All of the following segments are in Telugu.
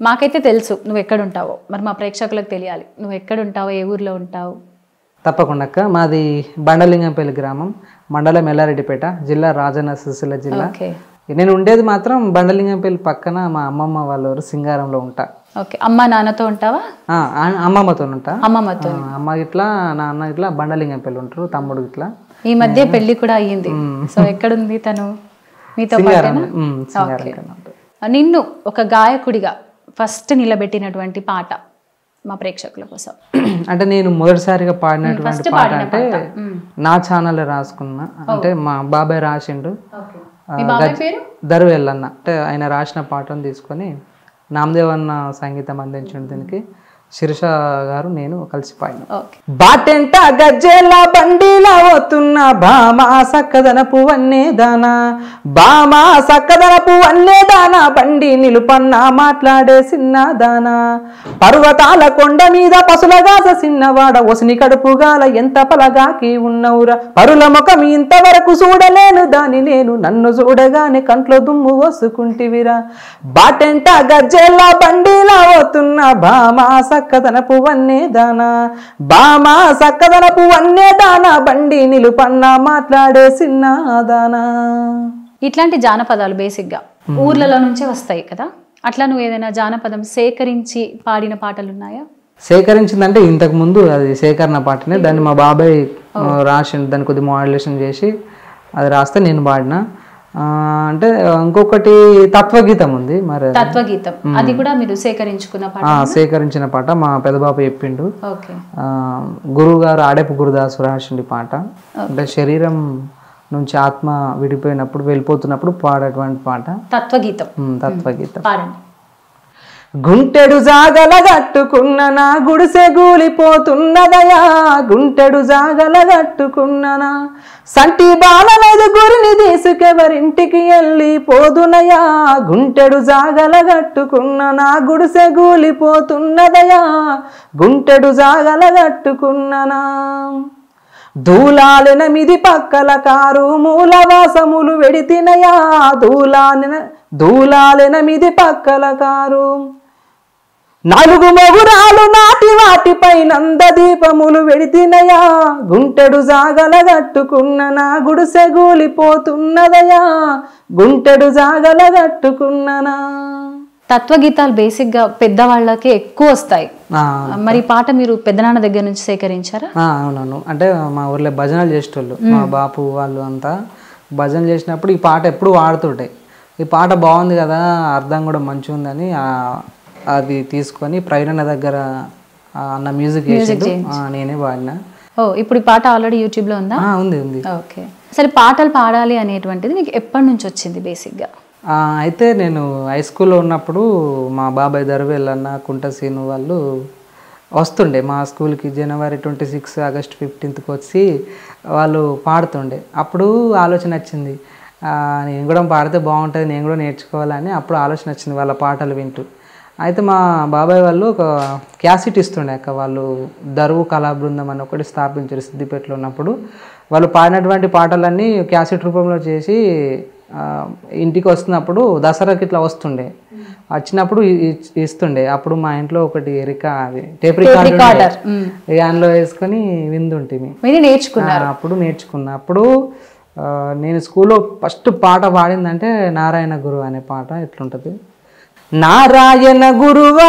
మాకైతే తెలుసు నువ్వు ఎక్కడ ఉంటావో, మరి మా ప్రేక్షకులకు తెలియాలి నువ్వు ఎక్కడ ఉంటావో, ఏ ఊర్లో ఉంటావు? తప్పకుండా అక్క. మాది బండలింగంపల్లి గ్రామం, మండలం ఎల్లారెడ్డిపేట, జిల్లా రాజన్న సిరిసిల్ల జిల్లా. నేను ఉండేది మాత్రం బండలింగంపల్లి పక్కన మా అమ్మమ్మ వాళ్ళ ఊరు సింగారంలో ఉంటా. ఓకే. అమ్మ నాన్నతో ఉంటావా? అమ్మమ్మతో ఉంటా. అమ్మమ్మతో. అమ్మ ఇట్లా నాన్న ఇట్లా బండలింగంపల్లి ఉంటారు, తమ్ముడు ఇట్లా. ఈ మధ్య పెళ్లి కూడా అయ్యింది. సో ఎక్కడుంది తను? మీతో పాటేనా? నిన్ను ఒక గాయకుడిగా ఫస్ట్ నిలబెట్టినటువంటి పాట మా ప్రేక్షకుల కోసం. అంటే నేను మొదటిసారిగా పాడినటువంటి పాట అంటే నా ఛానల్ రాసుకున్నా. అంటే మా బాబాయ్ రాసిండు, దరువెల్లన్న. అంటే ఆయన రాసిన పాటను తీసుకొని నామదేవ్ అన్న సంగీతం అందించండి. దీనికి శిరీష గారు నేను కలిసి పాడిన. బాటెంట గజ్జెల బండిలా పోతున్న బామా సక్కదనపు వన్నే దానా, బామా సక్కదనపు వన్నే దానా, బండి నిలుపన్న మాట్లాడే సిన్న దానా, పర్వతాల కొండ మీద పసులగాస సిన్నవాడ, ఒసిని కడుపుగాల ఎంత పలగాకి ఉన్నవురా, పరుల ముఖం ఇంతవరకు చూడలేను దాని నేను, నన్ను చూడగానే కంట్లో దుమ్ము వసుకుంటివిరా, బాటెంట గజ్జెల బండిలా పోతున్న బామా సక్కదనపు వన్నే దానా, బామా సక్కదనపు వన్నే దానా, బండి నిలుపన్న మాట్లాడే సిన్న దానా. ఇట్లాంటి జానపదాలు బేసిక్ గా ఊర్లలో నుంచే వస్తాయి కదా, అట్లా నువ్వు ఏదైనా జానపదం సేకరించి పాడిన పాటలు ఉన్నాయా? సేకరించిందంటే ఇంతకు ముందు అది సేకరణ పాటనే, దాన్ని మా బాబాయ్ రాసిండు, దాన్ని కొద్ది మోడ్యులేషన్ చేసి అది రాస్తే నేను పాడిన. అంటే ఇంకొకటి తత్వగీతం ఉంది. మరి తత్వగీతం అది కూడా మీరు సేకరించుకున్న పాట? సేకరించిన పాట మా పెదబాబు చెప్పిండు. గురువు గారు ఆడేపు గురుదాసు రాసిండి పాట. అంటే శరీరం నుంచి ఆత్మ విడిపోయినప్పుడు వెళ్ళిపోతున్నప్పుడు పాడేటువంటి పాట తత్వగీతం. పాడండి. గుంటెడు జాగల గట్టుకున్న నా గుడిసె గూలిపోతున్నదయా, గుంటెడు జాగల గట్టుకున్ననా, సంటి బాలలేదు గురిని తీసుకెవరింటికి వెళ్ళి పోదునయా, గుంటెడు జాగల గట్టుకున్న నా గుడిసె గూలిపోతున్నదయా, గుంటెడు జాగల గట్టుకున్ననా, దూలాలెనమిది పక్కల కారు మూలవాసములు వెడితినయా, దూలాలెనమిది పక్కల కారు, నాలుగు మొగురాలు నాటి వాటిపై నందదీపములు వెడితినయా, గుంటెడు జాగల గట్టుకున్న నా గుడిసె గూలిపోతున్నదయా, గుంటెడు జాగల గట్టుకున్ననా. తత్వగీతాలు బేసిక్ గా పెద్దవాళ్ళకి ఎక్కువ వస్తాయి. మరి పాట మీరు పెద్దనాన్న దగ్గర నుంచి సేకరించారా? అవునవును. అంటే మా ఊర్లో భజనలు చేసేటోళ్ళు, మా బాపు వాళ్ళు అంతా భజనలు చేసినప్పుడు ఈ పాట ఎప్పుడు వాడుతుంటాయి. ఈ పాట బాగుంది కదా, అర్థం కూడా మంచిగా ఉందని అది తీసుకొని ప్రైరణ దగ్గర అన్న మ్యూజిక్ నేనే పాడినా. ఇప్పుడు ఈ పాట ఆల్రెడీ యూట్యూబ్ లో ఉందా? ఉంది. ఓకే. సరే, పాటలు పాడాలి అనేటువంటిది నీకు ఎప్పటి నుంచి వచ్చింది బేసిక్ గా? అయితే నేను హై స్కూల్లో ఉన్నప్పుడు మా బాబాయ్ దరువెల్లన్న, కుంటసీను వాళ్ళు వస్తుండే మా స్కూల్కి. జనవరి 26, ఆగస్ట్ 15కి వచ్చి వాళ్ళు పాడుతుండే. అప్పుడు ఆలోచన వచ్చింది, నేను కూడా పాడితే బాగుంటుంది, నేను కూడా నేర్చుకోవాలని అప్పుడు ఆలోచన వచ్చింది వాళ్ళ పాటలు వింటూ. అయితే మా బాబాయ్ వాళ్ళు ఒక క్యాసెట్ ఇస్తుండే అక్క, వాళ్ళు దరువు కళా బృందం అని ఒకటి స్థాపించారు సిద్దిపేటలో ఉన్నప్పుడు. వాళ్ళు పాడినటువంటి పాటలన్నీ క్యాసెట్ రూపంలో చేసి ఇంటికి వస్తున్నప్పుడు దసరాకి ఇట్లా వస్తుండే, వచ్చినప్పుడు ఇస్తుండే. అప్పుడు మా ఇంట్లో ఒకటి టేప్ రికార్డర్ దానిలో వేసుకొని విందుంటిమి. అప్పుడు నేర్చుకున్నా. అప్పుడు నేను స్కూల్లో ఫస్ట్ పాట పాడిందంటే నారాయణ గురువు అనే పాట. ఎట్లుంటది? నారాయణ గురువా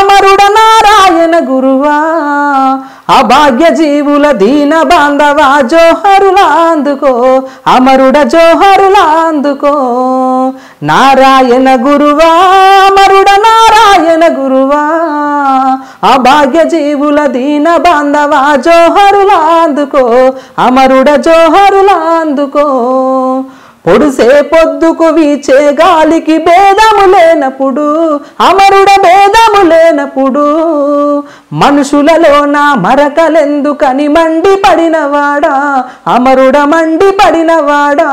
అమరుడ నారాయణ గురువా, అభాగ్య జీవుల దీన బాంధవా జోహరులా అందుకో, అమరుడ జోహరులా అందుకో, నారాయణ గురువా అమరుడ నారాయణ గురువా, అభాగ్య జీవుల దీన బాంధవా జోహరులా అందుకో, అమరుడ జోహరులా అందుకో, పొడుసే పొద్దుకు వీచే గాలికి భేదము లేనప్పుడు, అమరుడ భేదము లేనప్పుడు, మనుషులలోన మరకలెందుకని మండి పడినవాడా, అమరుడ మండి పడినవాడా,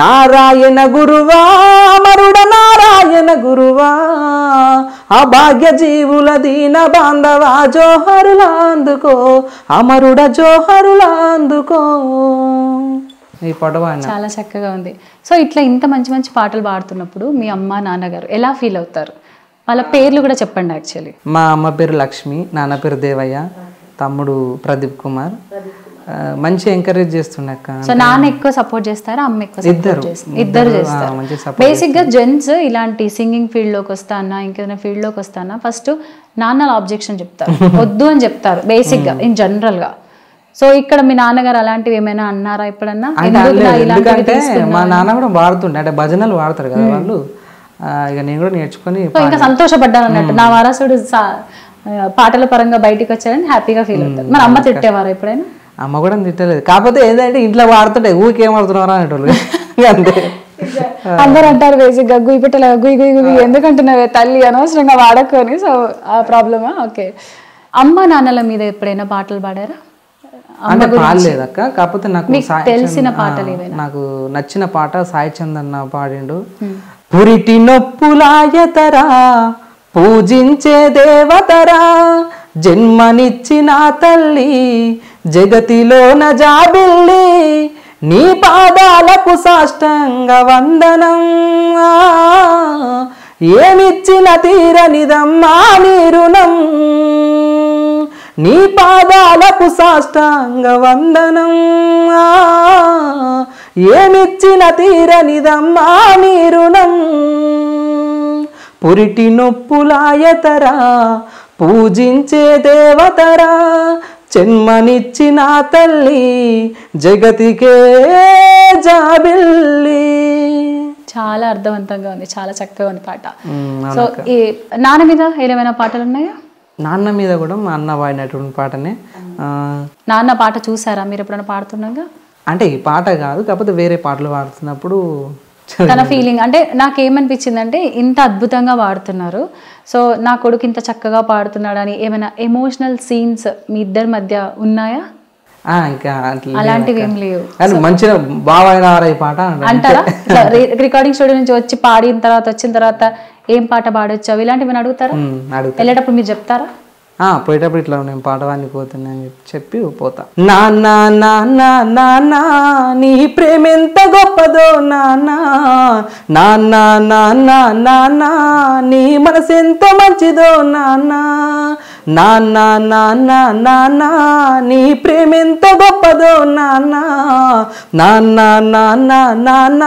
నారాయణ గురువా అమరుడ నారాయణ గురువా, అభాగ్య జీవుల దీన బాంధవా జోహరులా అందుకో, అమరుడ జోహరులా అందుకో. ఈ పాట చాలా చక్కగా ఉంది. సో ఇట్లా ఇంత మంచి మంచి పాటలు పాడుతున్నప్పుడు మీ అమ్మ నాన్నగారు ఎలా ఫీల్ అవుతారు? వాళ్ళ పేర్లు కూడా చెప్పండి యాక్చువల్లీ. మా అమ్మ పేరు లక్ష్మి, నాన్న పేరు దేవయ్య, తమ్ముడు ప్రదీప్ కుమార్. మంచి ఎంకరేజ్ చేస్తుండే అక్క. సో నాన్న ఎక్కువ సపోర్ట్ చేస్తారా, అమ్మ ఎక్కువ సపోర్ట్ చేస్తారు? ఇద్దరు చేస్తారు. బేసిక్ గా జెంట్స్ ఇలాంటి సింగింగ్ ఫీల్డ్ లోకి వస్తానా ఇంకేదైనా ఫీల్డ్ లోకి వస్తానా ఫస్ట్ నాన్న ఆబ్జెక్షన్ చెప్తారు, వద్దు అని చెప్తారు బేసిక్ గా ఇన్ జనరల్ గా. సో ఇక్కడ మీ నాన్నగారు అలాంటివి ఏమైనా అన్నారా ఎప్పుడన్నా? ఎందుకంటే మా నాన్న కూడా వాడుతుండే, అంటే భజనలు వాడతారు కదా వాళ్ళు, ఇక నేను కూడా నేర్చుకొని ఇంకా సంతోషపడ్డాను అన్నట్టు. నా వారసుడు పాటల పరంగా బయటికి వచ్చారని హ్యాపీగా ఫీల్ అవుతారు. మరి అమ్మ తిట్టేవారు ఎప్పుడైనా? అమ్మ కూడా తిట్టలేదు, కాకపోతే ఏంటంటే ఇంట్లో వాడుతుంటే ఊరికేం వాడుతున్నారా అనేటోళ్ళు అంతే. అందరు అంటారు బేసిక్ గా గుయ్యి పెట్టలే గుయ్యి గుయ్యి గుయ్యి ఎందుకంటున్నావే తల్లి అనవసరంగా వాడకొని. సో ఆ ప్రాబ్లమా? ఓకే. అమ్మ నాన్నల మీద ఎప్పుడైనా పాటలు పాడారా? అంటే పాడలేదు అక్క, కాకపోతే నాకు తెలిసిన పాటలు ఏవైనా? నాకు నచ్చిన పాట సాయి చందన్న పాడిండు. పురిటి నొప్పులాయతరా పూజించే దేవతరా, జన్మనిచ్చిన తల్లి జగతిలోన జాబిల్లి, నీ పాదాలకు సాష్టంగ వందనం, ఏమిచ్చిన తీరనిదమ్మా నీ రుణం, నీ పాదాలకు సాష్టాంగ వందనం, ఏమిచ్చిన తీరనిదమ్మా నీ రుణం, పురిటి నొప్పులాయతరా పూజించే దేవతరా, జన్మనిచ్చిన తల్లి జగతికే జాబిల్లి. చాలా అర్థవంతంగా ఉంది, చాలా చక్కగా ఉంది పాట. సో ఈ నాన్న మీద ఏమైనా పాటలు ఉన్నాయా? నాన్న మీద కూడా మా అన్న పాడినటువంటి పాటనే. నాన్న పాట చూసారా మీరు ఎప్పుడైనా పాడుతున్నాగా? అంటే ఈ పాట కాదు, కాకపోతే వేరే పాటలు పాడుతున్నప్పుడు తన ఫీలింగ్ అంటే నాకేమనిపించింది అంటే ఇంత అద్భుతంగా పాడుతున్నారు, సో నా కొడుకు ఇంత చక్కగా పాడుతున్నాడు అని ఏమైనా ఎమోషనల్ సీన్స్ మీ ఇద్దరి మధ్య ఉన్నాయా? ఇంకా అలాంటివి ఏం లేవు. మంచిగా బాగా పాట అంటారా? రికార్డింగ్ స్టూడియో నుంచి వచ్చి పాడిన తర్వాత వచ్చిన తర్వాత ఏం పాట పాడొచ్చావు ఇలాంటివి అడుగుతారా? వెళ్ళేటప్పుడు మీరు చెప్తారా? పోయేటప్పుడు ఇట్లా నేను పాట వాడిని పోతున్నా అని చెప్పి పోతా. నాన్న నాన్న నాన్న నీ ప్రేమెంత గొప్పదో నాన్న, నాన్న నాన్న నాన్న నీ మనసు ఎంత మంచిదో నాన్న, నాన్న నాన్న నాన్న నీ ప్రేమెంత గొప్పదో నాన్న, నాన్న నాన్న నాన్న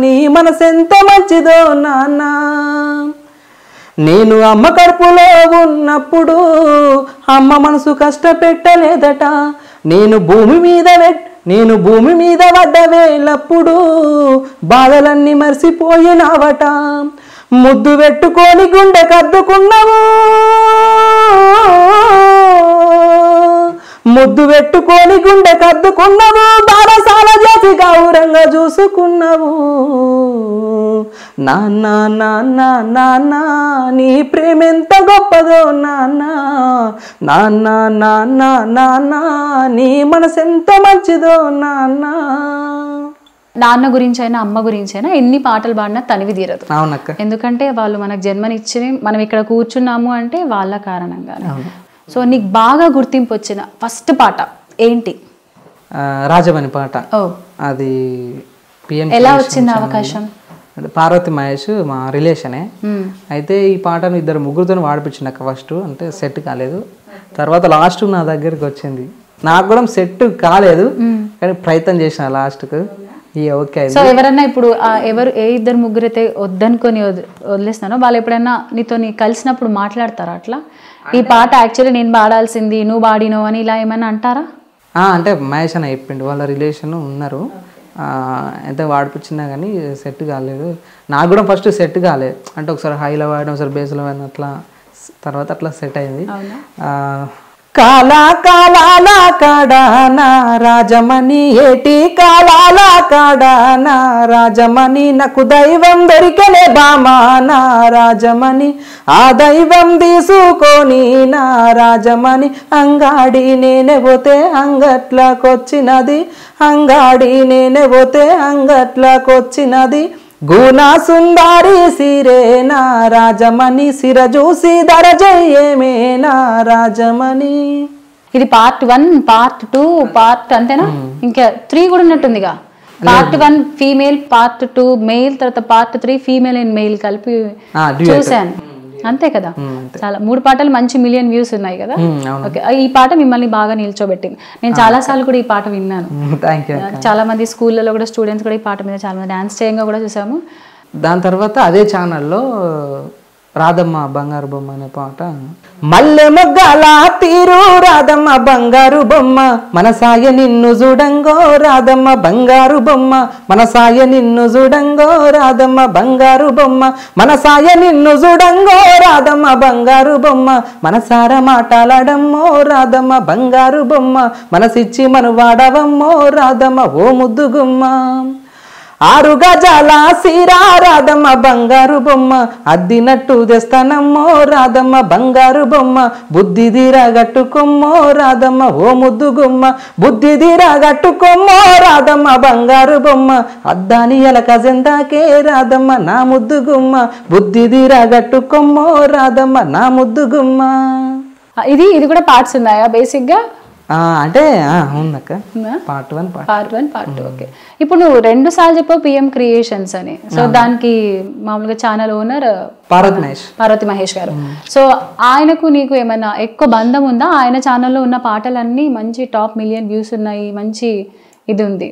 నీ మనసు ఎంత మంచిదో నాన్న, నేను అమ్మ కడుపులో ఉన్నప్పుడు అమ్మ మనసు కష్టపెట్టలేదట, నేను భూమి మీద పడ్డ వేలప్పుడు బాధలన్నీ మర్చిపోయినావట, ముద్దు పెట్టుకొని గుండె కద్దుకున్నావు, ముద్దు పెట్టుకొని గుండె కద్దుకున్నావు, బారసాల చేసి గౌరంగా చూసుకున్నావు, నాన్న నాన్న నాన్న నీ ప్రేమెంత గొప్పదో నాన్న, నాన్న నాన్న నాన్న నీ మనసు ఎంత మంచిదో నాన్న. నాన్న గురించి అయినా అమ్మ గురించి అయినా ఎన్ని పాటలు పాడినా తనివి తీరదు. అవునక్క. ఎందుకంటే వాళ్ళు మనకు జన్మనిచ్చి మనం ఇక్కడ కూర్చున్నాము అంటే వాళ్ళ కారణంగానే. సో నీకు బాగా గుర్తింపు వచ్చిన ఫస్ట్ పాట ఏంటి? రాజమణి పాట. అది ఎలా వచ్చింది అవకాశం? పార్వతి మహేష్ మా రిలేషనే. అయితే ఈ పాటను ఇద్దరు ముగ్గురుతో వాడిపించినాక ఫస్ట్ అంటే సెట్ కాలేదు, తర్వాత లాస్ట్ నా దగ్గరికి వచ్చింది. నాకు కూడా సెట్ కాలేదు కానీ ప్రయత్నం చేసిన లాస్ట్కు ఓకే. సో ఎవరన్నా ఇప్పుడు ఏ ఇద్దరు ముగ్గురు అయితే వద్దనుకొని వదిలేస్తున్నారో వాళ్ళు ఎప్పుడైనా నీతో కలిసినప్పుడు మాట్లాడతారా అట్లా ఈ పాట యాక్చువల్లీ నేను పాడాల్సింది నువ్వు పాడినవు అని ఇలా ఏమైనా అంటారా? అంటే మహేష్ అని చెప్పిండు, వాళ్ళ రిలేషన్ ఉన్నారు, అయితే వాడిపించినా కానీ సెట్ కాలేదు. నాకు కూడా ఫస్ట్ సెట్ కాలేదు, అంటే ఒకసారి హైలో వాడిన ఒకసారి బేస్లో వాడిన అట్లా, తర్వాత అట్లా సెట్ అయింది. కాలా కాలాల కాడానా రాజమణి ఏటి కాలాల కాడానా రాజమణి నాకు దైవం దొరికలే బామా నా రాజమణి ఆ దైవం తీసుకొని నా రాజమణి అంగాడి నేనే పోతే అంగట్లకొచ్చినది అంగాడి నేనే పోతే అంగట్లకొచ్చినది గునా సుందారి సిరేనా రాజమణి సిర చూసి దరజయ్యేమే నా రాజమణి. ఇది పార్ట్ 1 పార్ట్ 2 పార్ట్ అంతేనా? ఇంకా 3 కూడా ఉన్నట్టుందిగా. పార్ట్ 1 ఫీమేల్, పార్ట్ 2 మేల్, తర్వాత పార్ట్ 3 ఫీమేల్ అండ్ మేల్ కలిపి చూసాను. అంతే కదా. చాలా 3 పాటలు మంచి మిలియన్ వ్యూస్ ఉన్నాయి కదా. ఓకే, ఈ పాట మిమ్మల్ని బాగా నిల్చోబెట్టింది. నేను చాలా సార్లు కూడా ఈ పాట విన్నాను. చాలా మంది స్కూళ్ళలో కూడా స్టూడెంట్స్ కూడా ఈ పాట మీద చాలా మంది డాన్స్ చేయంగా కూడా చూసాము. దాని తర్వాత అదే ఛానల్లో రాధమ్మ బంగారు బొమ్మ అనే పాట, మల్లె మొగ్గల తీరు రాధమ్మ బంగారు బొమ్మ మనసాయ నిన్ను చూడంగో రాధమ్మ బంగారు బొమ్మ మనసాయ నిన్ను చూడంగో రాధమ్మ బంగారు బొమ్మ మనసాయ నిన్ను చూడంగో రాధమ్మ బంగారు బొమ్మ మనసార మాటలాడమ్మో రాధమ్మ బంగారు బొమ్మ మనసిచ్చి మను వాడవమ్మో రాధమ్మ ఓ ముద్దు గుమ్మ 6 గజాల సీరా రాధమ్మ బంగారు బొమ్మ అద్దినట్టు తెస్తానమ్మో రాధమ్మ బంగారు బొమ్మ బుద్ధి తీరా గట్టుకొమ్మో రాధమ్మ ఓ ముద్దు గుమ్మ బుద్ధి తీరా గట్టుకొమ్మో రాధమ్మ బంగారు బొమ్మ అద్దాని ఎలక జెందాకే రాధమ్మ నా ముద్దు గుమ్మ బుద్ధి తీరా గట్టుకొమ్మో రాధమ్మ నా ముద్దు గుమ్మ. ఇది కూడా పార్ట్స్ ఉన్నాయా బేసిక్ గా? అంటే అవునక్క, పార్ట్ 1 పార్ట్ 2. ఓకే, ఇప్పుడు నువ్వు 2 సార్లు చెప్పావు పిఎం క్రియేషన్స్ అని. సో దానికి మామూలుగా ఛానల్ ఓనర్ పార్వతి మహేష్ గారు. సో ఆయనకు నీకు ఏమైనా ఎక్కువ బంధం ఉందా? ఆయన ఛానల్లో ఉన్న పాటలన్నీ మంచి టాప్ మిలియన్ వ్యూస్ ఉన్నాయి, మంచి ఇది ఉంది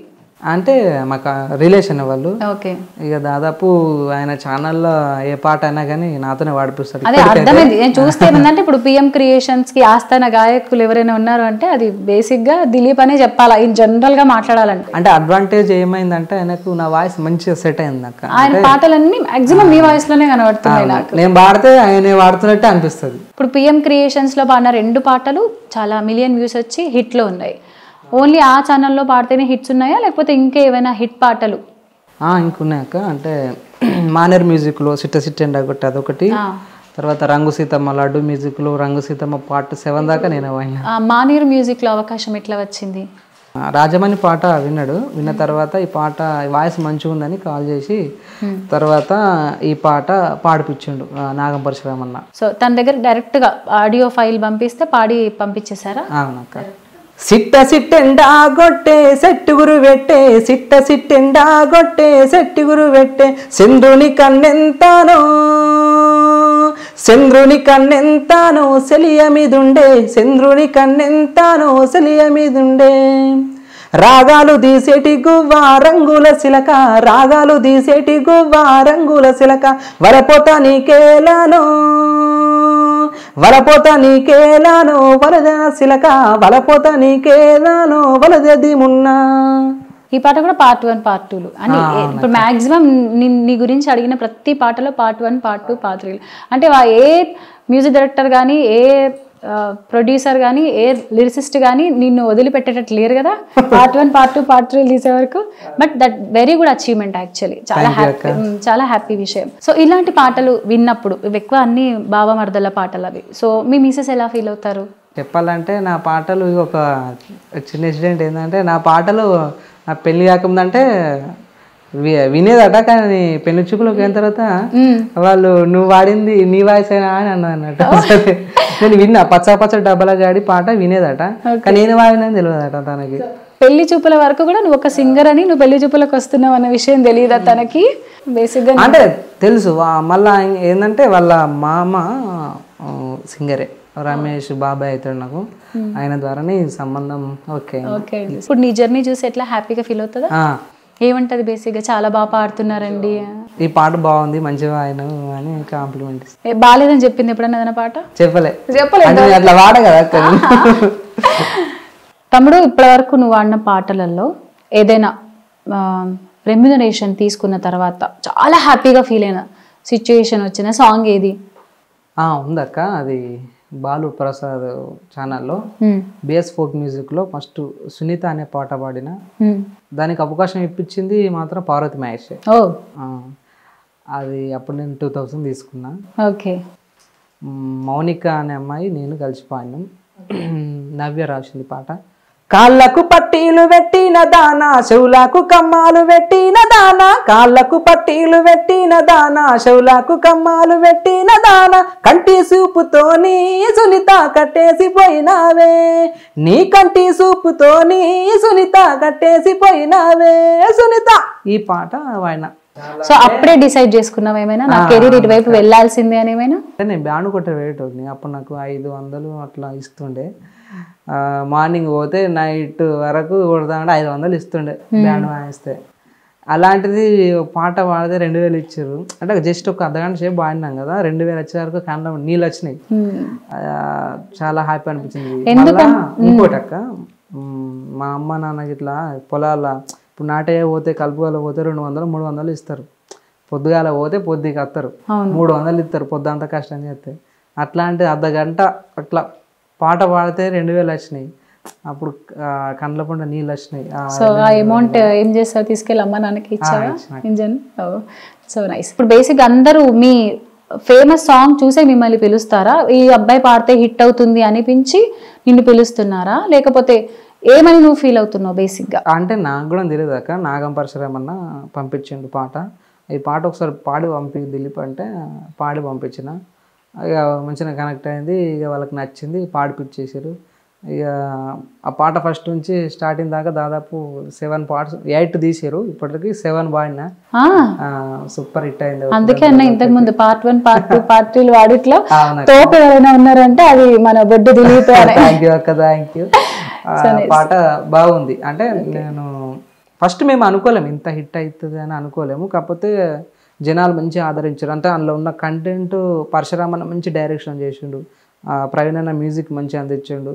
అంటే మాకు రిలేషన్ వాళ్ళు. ఓకే, ఇక దాదాపు ఆయన ఛానల్లో ఏ పాట అయినా కానీ నాతోనే వాడిపిస్తారు. అదే అర్థమైంది. నేను చూస్తే ఏంటంటే ఇప్పుడు పిఎం క్రియేషన్స్ కి ఆస్థాన గాయకులు ఎవరైనా ఉన్నారు అంటే అది బేసిక్ గా దిలీప్ అనే చెప్పాలా, ఇన్ జనరల్ గా మాట్లాడాలంటే. అంటే అడ్వాంటేజ్ ఏమైందంటే ఆయనకు నా వాయిస్ మంచిగా సెట్ అయింది అక్క. ఆయన పాటలన్నీ మాక్సిమం మీ వాయిస్ లోనే కనబడుతున్నాయి నాకు. నేను పాడితే ఆయన వాడుతున్నట్టే అనిపిస్తుంది. ఇప్పుడు పిఎం క్రియేషన్స్ లో పాడిన 2 పాటలు చాలా మిలియన్ వ్యూస్ వచ్చి హిట్ లో ఉన్నాయి. ఓన్లీ ఆ ఛానల్లో పాడితేనే హిట్స్ ఉన్నాయా లేకపోతే ఇంకేమైనా హిట్ పాటలు? ఇంకున్నాయక్క. అంటే మానేర్ మ్యూజిక్లో సిట్ట సిట్టెండా కొట్టి అదొకటి, తర్వాత రంగు సీతమ్మ లడ్డు మ్యూజిక్లో రంగు సీతమ్మ పార్ట్ 7 దాకా నేను అయినా. మానేర్ మ్యూజిక్లో అవకాశం ఎట్లా వచ్చింది? రాజమణి పాట విన్న తర్వాత ఈ పాట వాయిస్ మంచిగా ఉందని కాల్ చేసి తర్వాత ఈ పాట పాడిపించిండు నాగం పరశురామన్న. సో తన దగ్గర డైరెక్ట్గా ఆడియో ఫైల్ పంపిస్తే పాడి పంపించేశారా? అవునక్క. సిట్ట సిట్టెండా గొట్టే సెట్టుగురు పెట్టే సిట్ట సిట్టెండా గొట్టే సెట్టుగురు పెట్టే చంద్రుని కన్నెంతానో చంద్రుని కన్నెంతానో సెలియ మీదుండే చంద్రుని కన్నెంతానో సెలియ మీదుండే రాగాలు తీసేటి గువ్వ రంగుల సిలక రాగాలు తీసేటి గువ్వ రంగుల సిలక వరపోత నీకేలానో వలపోత నీకేలానో వలద సిలక వలపోత నీకేలానో వలదది మున్నా. ఈ పాట కూడా పార్ట్ 1 పార్ట్ 2 అని ఇప్పుడు మాక్సిమం నీ గురించి అడిగిన ప్రతి పాటలో పార్ట్ 1 పార్ట్ 2 పార్ట్ 3 అంటే ఏ మ్యూజిక్ డైరెక్టర్ కానీ ఏ ప్రొడ్యూసర్ కానీ ఏ లిరిసిస్ట్ కానీ నిన్ను వదిలిపెట్టేటట్టు లేరు కదా. పార్ట్ 1 పార్ట్ 2 పార్ట్ 3 తీసే వరకు. But that very good achievement actually. చాలా హ్యాపీ విషయం. సో ఇలాంటి పాటలు విన్నప్పుడు ఎక్కువ అన్ని బావమర్దల పాటలు అవి. సో మీ మిసెస్ ఎలా ఫీల్ అవుతారు? చెప్పాలంటే నా పాటలు ఒక చిన్న ఇన్సిడెంట్ ఏంటంటే నా పాటలు నా పెళ్లి కాకముందంటే వినేదట, కానీ పెళ్లి చూపులోకి అయిన తర్వాత వాళ్ళు నువ్వు వాడింది నీ వాయిస్ అయినా అని అన్నట్టు. నేను విన్నా పచ్చ డబ్బల గాడి పాట వినేదట, కానీ నేను వాడినని తెలియదట తనకి. పెళ్లి చూపుల వరకు కూడా నువ్వు ఒక సింగర్ అని, నువ్వు పెళ్లి చూపులకు వస్తున్నావు అన్న విషయం తెలియదా తనకి? బేసిక్ గా అంటే తెలుసు. మళ్ళా ఏంటంటే వాళ్ళ మామ సింగరే, రమేష్ బాబాయ్ అవుతాడు నాకు, ఆయన ద్వారానే సంబంధం. ఓకే, ఇప్పుడు నీ జర్నీ చూసి ఎట్లా హ్యాపీగా ఫీల్ అవుతుందా? ఏమంటది బేసిక్ గా? చాలా బాగా పాడుతున్నారండి, ఈ పాట బాగుంది, మంచిగా ఆయన అని కాంప్లిమెంట్. బాగాలేదని చెప్పింది ఎప్పుడన్నా ఏదైనా పాట? చెప్పలేదు, అట్లా వాడ కదా. తమ్ముడు, ఇప్పటి వరకు నువ్వు ఆడిన పాటలలో ఏదైనా రెమ్యునరేషన్ తీసుకున్న తర్వాత చాలా హ్యాపీగా ఫీల్ అయిన సిచ్యుయేషన్ వచ్చిన సాంగ్ ఏది? ఉందక్క, అది బాలు ప్రసాద్ ఛానల్లో బిఎస్ ఫోక్ మ్యూజిక్ లో ఫస్ట్ సునీత అనే పాట పాడిన, దానికి అవకాశం ఇప్పించింది మాత్రం పార్వతి మహేష్. అది అప్పుడు నేను 2000 తీసుకున్నా. ఓకే. మౌనిక అనే అమ్మాయి నేను కలిసి పాడినాం. నవ్య రాసింది పాట. కాళ్ళకు పట్టీలు పెట్టిన దానా, చెవులకు కమ్మాలు పెట్టిన దానా, కాళ్ళకు పట్టీలు పెట్టిన దానా, చెవులకు కమ్మాలు పెట్టిన దానా, కంటి సూపుతోని సునీత కట్టేసిపోయినావే, నీ కంటి సూపుతోని సునీత కట్టేసిపోయినావే సునీత. ఈ పాట వాడిన సో అప్పుడే డిసైడ్ చేసుకున్నావు ఏమైనా నా కెరీర్ ఇటువైపు వెళ్ళాల్సిందే అని ఏమైనా? అంటే నేను బ్యాండ్ కొట్టే వేయటోని అప్పుడు నాకు 500 అట్లా ఇస్తుండే. మార్నింగ్ పోతే నైట్ వరకు కొడతామంటే 500 ఇస్తుండే బ్యాండ్ వాయిస్తే. అలాంటిది పాట పాడితే 2000 ఇచ్చారు. అంటే జస్ట్ ఒక అర్ధగంట సేపు పాడినాం కదా, 2000 వచ్చే వరకు కళ్ళ నీళ్ళు వచ్చినాయి. చాలా హ్యాపీ అనిపించింది. ఇంకోటి అక్క, మా అమ్మ నాన్నకి ఇట్లా పొలాల ఇప్పుడు నాటే పోతే కలుపుగల పోతే 200 300 ఇస్తారు. పొద్దుగాల పోతే పొద్దుకి వస్తారు, 300 ఇస్తారు పొద్దుంతా కష్టం చేస్తే. అట్లాంటి అర్ధగంట అట్లా పాట పాడితే 2000 వచ్చినాయి. అప్పుడు కండ్ల పంట నీళ్ళు వచ్చినాయి. సో ఆ అమౌంట్ ఏం చేస్తారు? తీసుకెళ్ళి అమ్మ నాన్నకి ఇచ్చావా? ఇంజన్. So nice. ఇప్పుడు బేసిక్ అందరూ మీ ఫేమస్ సాంగ్ చూసే మిమ్మల్ని పిలుస్తారా? ఈ అబ్బాయి పాడితే హిట్ అవుతుంది అనిపించి నిన్ను పిలుస్తున్నారా, లేకపోతే ఏమని నువ్వు ఫీల్ అవుతున్నావు బేసిక్గా? అంటే నాకు కూడా తెలియదు అక్క, నాగం పరశురామన్న పంపించిండు పాట. ఈ పాట ఒకసారి పాడి దిలీప్ అంటే పాడి పంపించిన. ఇక మంచిగా కనెక్ట్ అయింది. ఇక వాళ్ళకి నచ్చింది, పాడిపిచ్చేసారు. ఇక ఆ పాట ఫస్ట్ నుంచి స్టార్టింగ్ దాకా దాదాపు 7 పార్ట్స్ 8 తీసారు. ఇప్పటికి 7 పాడినా. సూపర్ హిట్ అయింది. అందుకే అన్న ఇంతకు ముందు పార్ట్ 1 పార్ట్ 2 పార్ట్ 3 వాడిట్లో తోపు ఎవరైనా ఉన్నారంటే అది మన బొడ్డు దిలీప్. థ్యాంక్ యూ అక్క, థ్యాంక్ యూ. పాట బాగుంది. అంటే నేను ఫస్ట్ మేము అనుకోలేము ఇంత హిట్ అవుతుంది అని అనుకోలేము. కాకపోతే జనాలు మంచిగా ఆదరించారు. అంటే అందులో ఉన్న కంటెంట్ పరశురామన్న మంచి డైరెక్షన్ చేసిండు, ప్రవీణ్ అన్న మ్యూజిక్ మంచిగా అందించిండు,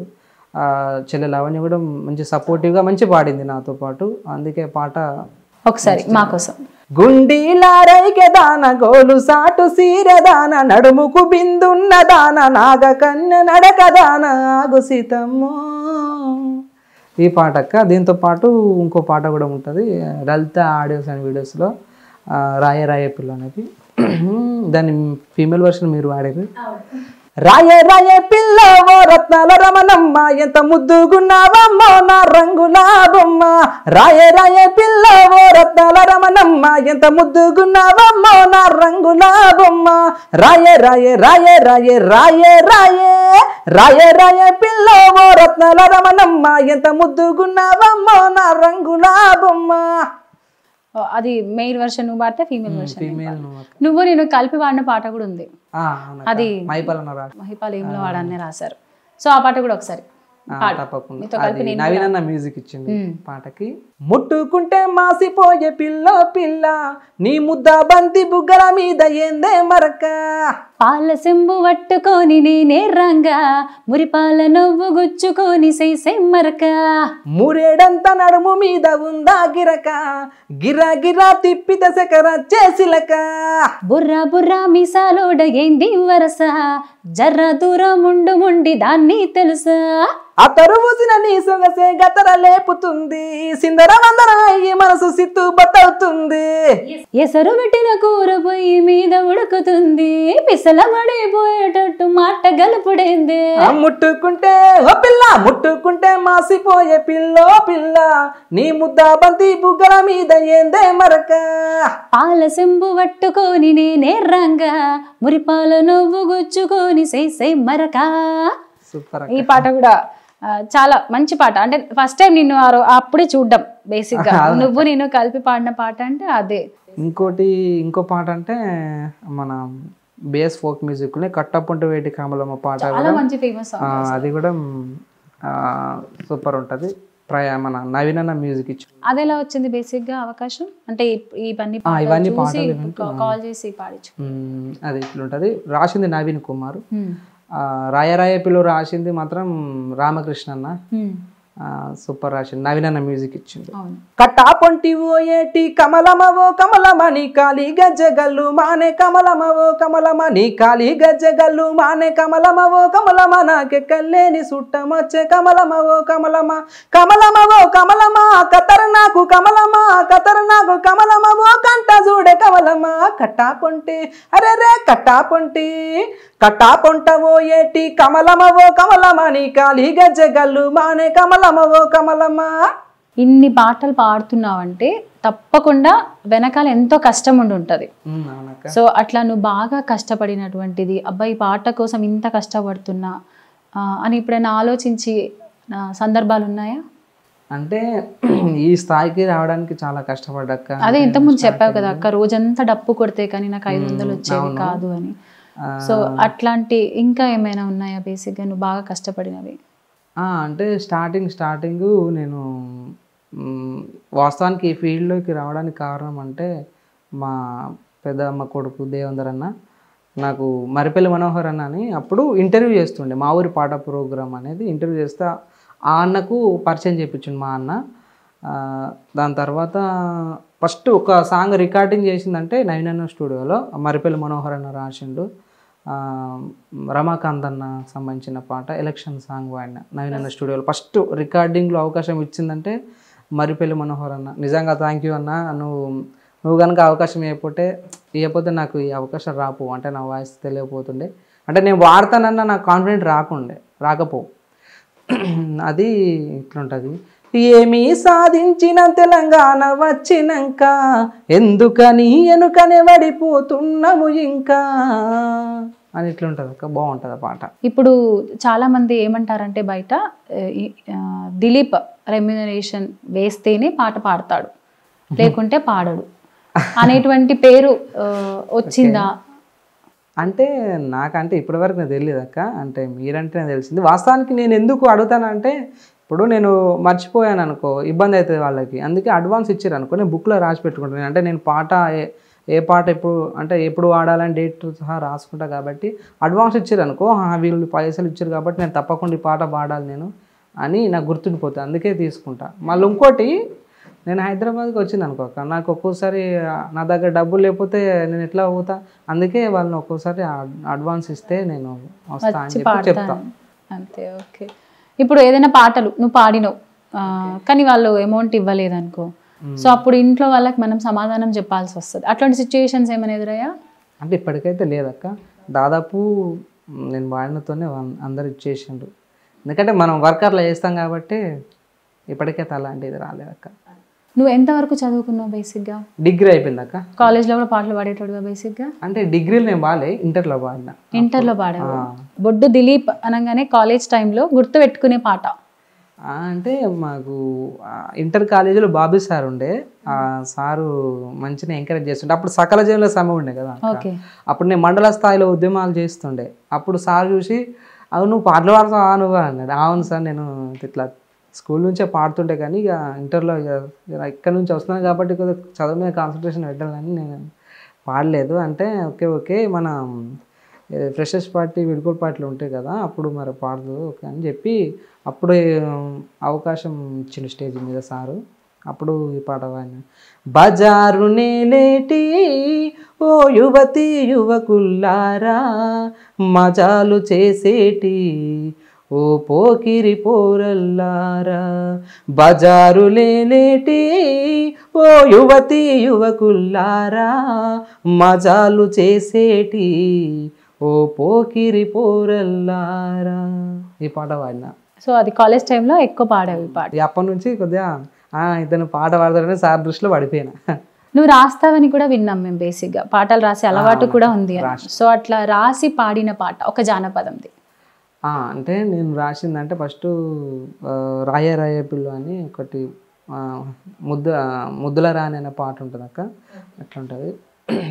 చెల్లె లావణ్య కూడా మంచి సపోర్టివ్గా మంచి పాడింది నాతో పాటు. అందుకే పాట ఒకసారి మాకోసం. గుండీలారైకె దాన గోలు సాటు సీరదాన నడుముకు బిందున్న దాన నాగ కన్య నడక దాన ఆగు సీతమ్మో, ఈ పాట అక్క. దీంతో పాటు ఇంకో పాట కూడా ఉంటుంది లలిత ఆడియోస్ అండ్ వీడియోస్లో, రాయ రాయ పిల్ల అనేది. దాని ఫీమేల్ వర్షన్ మీరు వాడారు. రాయ రాయ పిల్ల ఓ రత్నాల రమణమ్మ ఎంత ముద్దుగున్నావమ్మో నా రంగుల బొమ్మ, రాయ రాయ పిల్ల ఓ రత్నాల రమణమ్మ ఎంత ముద్దుగున్నావమ్మో నా రంగుల బొమ్మ, రాయ రాయ రాయ రాయ రాయ రాయ రాయ రాయ పిల్ల ఓ రత్నాల రమణమ్మ ఎంత ముద్దుగున్నావమ్మో నా రంగుల బొమ్మ. అది మెయిల్ వర్షన్ నువ్వు పాడితే ఫీమేల్ వర్షన్ నువ్వు నేను కలిపి వాడిన పాట కూడా ఉంది. అది మహిపాలయంలో వాడన్నే రాశారు. సో ఆ పాట కూడా ఒకసారి నవీనన్న మ్యూజిక్ ఇచ్చింది పాటకి. ముట్టుకుంటే మాసిపోయే పిల్ల పిల్ల నీ ముద్ద బంతి బుగ్గల మీద ఏందే మరక, పాల సెంబు పట్టుకొని నేనే రంగా మురిపాల నవ్వు గుచ్చుకొని సైసే మరక, మురేడంత నడుము మీద ఉందా గిరక గిరా గిరా తిప్పిత సెకర చేసిలక, బుర్రా బుర్రా మిసాలోడ ఏంది వరస జర్ర దూరం ఉండు ముండి దాన్ని తెలుసా, ఆ తరువుసిన నీ సొగసే గతర లేపుతుంది సిందర వందర అయ్యి మనసు సిత్తు బతవుతుంది, ఎసరు పెట్టిన కూర పొయ్యి మీద ఉడుకుతుంది పిసల పడిపోయేటట్టు మాట గలుపుడేంది, ముట్టుకుంటే ఓ పిల్ల ముట్టుకుంటే మాసిపోయే పిల్లో పిల్ల నీ ముద్ద బంతి బుగ్గల మీద ఏందే మరక, పాల సెంబు పట్టుకొని నేనే రంగా మురిపాల నవ్వు గుచ్చుకొని సై మరక. సూపర్. ఈ పాట కూడా చాలా మంచి పాట. అంటే ఫస్ట్ టైం నిన్ను అప్పుడే చూడ్డం బేసిక్ గా నువ్వు నేను కలిపి పాడిన పాట అంటే అదే. ఇంకో పాట అంటే మన బేస్ ఫోక్ మ్యూజిక్ కట్టపుంట వేటి కమలమ్మ పాట మంచి ఫేమస్, అది కూడా సూపర్ ఉంటది. మన నవీనన్న మ్యూజిక్ ఇచ్చి. అది ఎలా వచ్చింది బేసిక్ గా అవకాశం? అంటే ఇవన్నీ కాల్ చేసి పాడించు. అది ఇట్లుంటది. రాసింది నవీన్ కుమార్, రాయ రాయ పిల్ల రాసింది మాత్రం రామకృష్ణ అన్న. సూపర్ రాసింది. నవీనన్న మ్యూజిక్ ఇచ్చింది. కట్టా పొంటి ఓ ఏటి కమలమవో కమలమని కాలి గజ్జగల్లు మానే కమలమవో కమలమని కాలి గజ్జగల్లు మానే కమలమవో కమలమ నాకే కల్లేని సుట్టమొచ్చే కమలమవో కమలమ కమలమవో కమలమ కతరనాకు కమలమ కతరనాకు కమలమవో కంట చూడే కమలమ కట్టా పొంటి అరే రే కట్టా పొంటి కట్టా పొంటవో ఏటి కమలమవో కమలమని కాలి గజ్జగల్లు మానే కమలమవో కమలమ. ఇన్ని పాటలు పాడుతున్నావంటే తప్పకుండా వెనకాల ఎంతో కష్టం ఉండి ఉంటుంది. సో అట్లా నువ్వు బాగా కష్టపడినటువంటిది అబ్బాయి పాట కోసం ఇంత కష్టపడుతున్నా అని ఇప్పుడైనా ఆలోచించి సందర్భాలు ఉన్నాయా? అంటే ఈ స్థాయికి రావడానికి చాలా కష్టపడ్డాక. అదే ఇంతకుముందు చెప్పావు కదా అక్క, రోజంతా డప్పు కొడితే కానీ నాకు 500 వచ్చేవి కాదు అని. సో అట్లాంటి ఇంకా ఏమైనా ఉన్నాయా బేసిక్గా నువ్వు బాగా కష్టపడినవి? అంటే స్టార్టింగ్ నేను వాస్తవానికి ఈ ఫీల్డ్లోకి రావడానికి కారణం అంటే మా పెద్దమ్మ కొడుకు దేవేందర్ అన్న నాకు మరిపల్లి మనోహర్ అన్న అని అప్పుడు ఇంటర్వ్యూ చేస్తుండే. మా ఊరి పాట ప్రోగ్రామ్ అనేది ఇంటర్వ్యూ చేస్తే ఆ అన్నకు పరిచయం చేయించిండు మా అన్న. దాని తర్వాత ఫస్ట్ ఒక సాంగ్ రికార్డింగ్ చేసిందంటే నవీనన్న స్టూడియోలో మరిపల్లి మనోహర్ అన్న రాసిండు. రమాకాంత్ అన్న సంబంధించిన పాట ఎలక్షన్ సాంగ్ వాడిన నవీనన్న స్టూడియోలో. ఫస్ట్ రికార్డింగ్లో అవకాశం ఇచ్చిందంటే మరిపల్లి మనోహర్ అన్న. నిజంగా థ్యాంక్ యూ అన్న. నువ్వు కనుక అవకాశం ఇవ్వకపోతే నాకు ఈ అవకాశం రాపు, అంటే నా వాయిస్ తెలియకపోతుండే, అంటే నేను వాడతానన్న నాకు కాన్ఫిడెంట్ రాకపో. అది ఇట్లుంటుంది. ఏమీ సాధించిన తెలంగాణ వచ్చినాక ఎందుకని వెనుకనే పడిపోతున్నాము ఇంకా అని ఇట్లుంటుంది అక్క. బాగుంటుంది ఆ పాట. ఇప్పుడు చాలా మంది ఏమంటారంటే బయట దిలీప్ రెమ్యునరేషన్ వేస్తేనే పాట పాడతాడు, లేకుంటే పాడడు అనేటువంటి పేరు వచ్చిందా? అంటే నాకంటే ఇప్పటివరకు నాకు తెలియదు అక్క. అంటే మీరంటే నాకు తెలిసింది. వాస్తవానికి నేను ఎందుకు అడుగుతానంటే ఇప్పుడు నేను మర్చిపోయాను అనుకో ఇబ్బంది అవుతుంది వాళ్ళకి. అందుకే అడ్వాన్స్ ఇచ్చారు అనుకో నేను బుక్లో రాసి పెట్టుకుంటాను. అంటే నేను పాట ఏ పాట ఎప్పుడు వాడాలని డేట్ సహా రాసుకుంటా కాబట్టి అడ్వాన్స్ ఇచ్చారు అనుకో వీళ్ళు పైసలు ఇచ్చారు కాబట్టి నేను తప్పకుండా ఈ పాట పాడాలి నేను అని నాకు గుర్తుండిపోతుంది. అందుకే తీసుకుంటా. మళ్ళీ ఇంకోటి, నేను హైదరాబాద్కి వచ్చింది అనుకోక నాకు ఒక్కోసారి నా దగ్గర డబ్బులు లేకపోతే నేను ఎట్లా పోతా. అందుకే వాళ్ళని ఒక్కోసారి అడ్వాన్స్ ఇస్తే నేను వస్తా అని చెప్పి చెప్తా అంతే. ఓకే. ఇప్పుడు ఏదైనా పాటలు నువ్వు పాడినవు కానీ వాళ్ళు అమౌంట్ ఇవ్వలేదనుకో, సో అప్పుడు ఇంట్లో వాళ్ళకి మనం సమాధానం చెప్పాల్సి వస్తుంది. అట్లాంటి సిచ్యువేషన్స్ ఏమైనా ఎదురయ్యా? అంటే ఇప్పటికైతే లేదక్క. దాదాపు నేను వాడినతోనే అందరు ఇచ్చేసిండ్రు. ఎందుకంటే మనం వర్కర్లో చేస్తాం కాబట్టి ఇప్పటికైతే అలాంటిది రాలేదక్క. నువ్వు ఎంతవరకు చదువుకున్నావు బేసిక్గా? డిగ్రీ అయిపోయిందక్క. కాలేజ్లో కూడా పాటలు పాడేటోడుగా బేసిక్గా? అంటే డిగ్రీలో నేను బాలే, ఇంటర్లో పాడినా. ఇంటర్లో పాడావు. బొడ్డు దిలీప్ అనగానే కాలేజ్ టైంలో గుర్తు పెట్టుకునే పాట అంటే మాకు ఇంటర్ కాలేజీలో బాబీ సార్ ఉండే. ఆ సారు మంచిగా ఎంకరేజ్ చేస్తుండే. అప్పుడు సకల జీవన సమ్మె ఉండే కదా, అప్పుడు నేను మండల స్థాయిలో ఉద్యమాలు చేస్తుండే. అప్పుడు సార్ చూసి అవును నువ్వు పాటలు పాడతావా నువ్వు అన్నాడు. అవును సార్ నేను ఇట్లా స్కూల్ నుంచే పాడుతుంటే కానీ ఇక ఇంటర్లో ఇక్కడ నుంచి వస్తున్నాను కాబట్టి కొద్దిగా చదువు మీద కాన్సన్ట్రేషన్ పెట్టాలని నేను పాడలేదు. అంటే ఓకే మన ఫ్రెషర్స్ పార్టీ విడుకోలు పార్టీలు ఉంటాయి కదా అప్పుడు మరి పాడదు ఓకే అని చెప్పి అప్పుడు అవకాశం ఇచ్చిన స్టేజ్ మీద సారు. అప్పుడు ఈ పాట పాడిన. బజారు నేలేటి ఓ యువతి యువకుల్లారా మజాలు చేసేటి ఓ పోకిరి పోరల్లారా బజారు లేలేటి ఓ యువతి యువకుల్లారా మజాలు చేసేటి ఓ పోకిరి పోరల్లారా ఈ పాట పాడినా. సో అది కాలేజ్ టైంలో ఎక్కువ పాడావు ఈ పాట. అప్పటి నుంచి కొద్దిగా ఇతను పాట పాడతాడని సార్ దృష్టిలో పడిపోయినా. నువ్వు రాస్తావని కూడా విన్నాం మేము. బేసిక్గా పాటలు రాసే అలవాటు కూడా ఉంది. సో అట్లా రాసి పాడిన పాట ఒక జానపదంది. అంటే నేను రాసిందంటే ఫస్ట్ రాయ రాయ పిల్లు అని ఒకటి ముద్దుల రాని అనే పాట ఉంటుంది అక్క. అట్లా ఉంటుంది.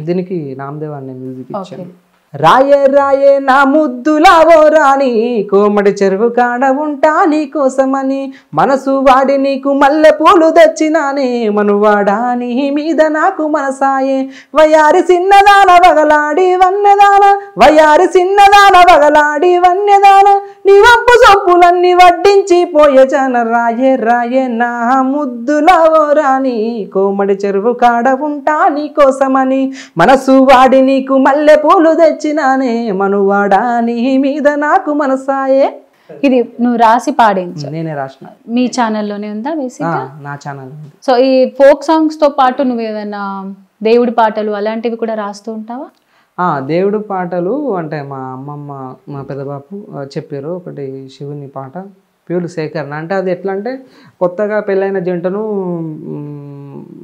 దీనికి నామదేవ్ అనే మ్యూజిక్ ఇచ్చాను. రాయే రాయే నా ముద్దులావో రాని కోమటి చెరువు కాడ ఉంటా నీ కోసమని మనసు వాడి నీకు మల్లె పూలు తెచ్చినానే మనువాడా నీ మీద నాకు మనసాయే వయారి చిన్నదాన వగలాడి వన్నెదాన వయారి చిన్నదాన వగలాడి వన్నెదాన నీ వంపు సొప్పులన్నీ వడ్డించి పోయే జన రాయే రాయే నా ముద్దులావో రాని కోమటి చెరువు కాడ ఉంటా నీ కోసమని మనసు వాడి నీకు మల్లె పూలు తెచ్చినానే మనువాడా నీ మీద నాకు మనసాయే. ఇది నువ్వు రాసి పాడించు? నేనే రాసిన. మీ ఛానల్లోనే ఉందా బేసిక్గా? నా ఛానల్. సో ఈ ఫోక్ సాంగ్స్ తో పాటు నువ్వు ఏదైనా దేవుడి పాటలు అలాంటివి కూడా రాస్తూ ఉంటావా? దేవుడి పాటలు అంటే మా అమ్మమ్మ మా పెద్దబాపు చెప్పారు ఒకటి శివుని పాట ప్యూలు సేకరణ. అంటే అది ఎట్లా అంటే కొత్తగా పెళ్ళైన జంటను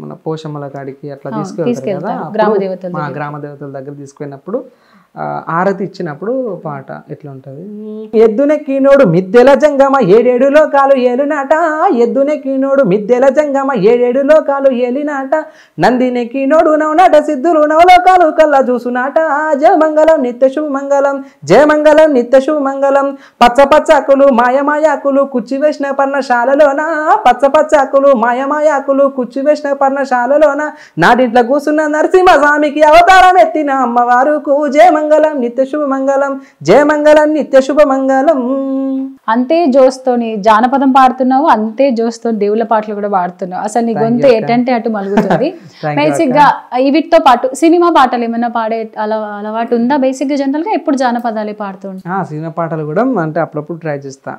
మన పోషమ్మల కాడికి అట్లా తీసుకెళ్తారు కదా, మా గ్రామ దేవతల దగ్గర తీసుకెళ్ళినప్పుడు ఆరతి ఇచ్చినప్పుడు పాట ఎట్లా ఉంటుంది, ఎద్దునెక్కినోడు మిద్దెల జంగమ 7 లోకాలు ఏలినాట, ఎద్దునెక్కినోడు మిద్దెల జంగమ 7 లోకాలు ఏలినాట, నందినెక్కినోడు నవనాట సిద్ధులు నవలోకాలు కల్లా చూసునాట, జయమంగళం నిత్య శుభమంగళం జయమంగళం నిత్య శుభమంగళం, పచ్చ పచ్చాకులు మాయమాయాకులు కుచ్చి వేసిన పర్ణశాలలోన, పచ్చ పచ్చాకులు మాయమాయాకులు కుచ్చి వేసిన పర్ణశాలలోన, నాటింట్లో కూసున్న నరసింహస్వామికి అవతారం ఎత్తిన అమ్మవారుకు జయమంగళం నిత్య శుభమంగళం జయమంగళం నిత్య శుభమంగళం. అంతే జోస్తోని జానపదం పాడుతున్నావు, అంతే జోస్తోని దేవుళ్ళ పాటలు కూడా పాడుతున్నావు. అసలు నీ గొంతు ఎటంటే అటు మలుగుతుంది. బేసిక్ గా వీటితో పాటు సినిమా పాటలు ఏమైనా పాడే అలవాటు ఉందా? బేసిక్ గా జనరల్ గా ఎప్పుడు జానపదాలే పాడుతుంటా? సినిమా పాటలు కూడా అంటే అప్పుడప్పుడు ట్రై చేస్తా.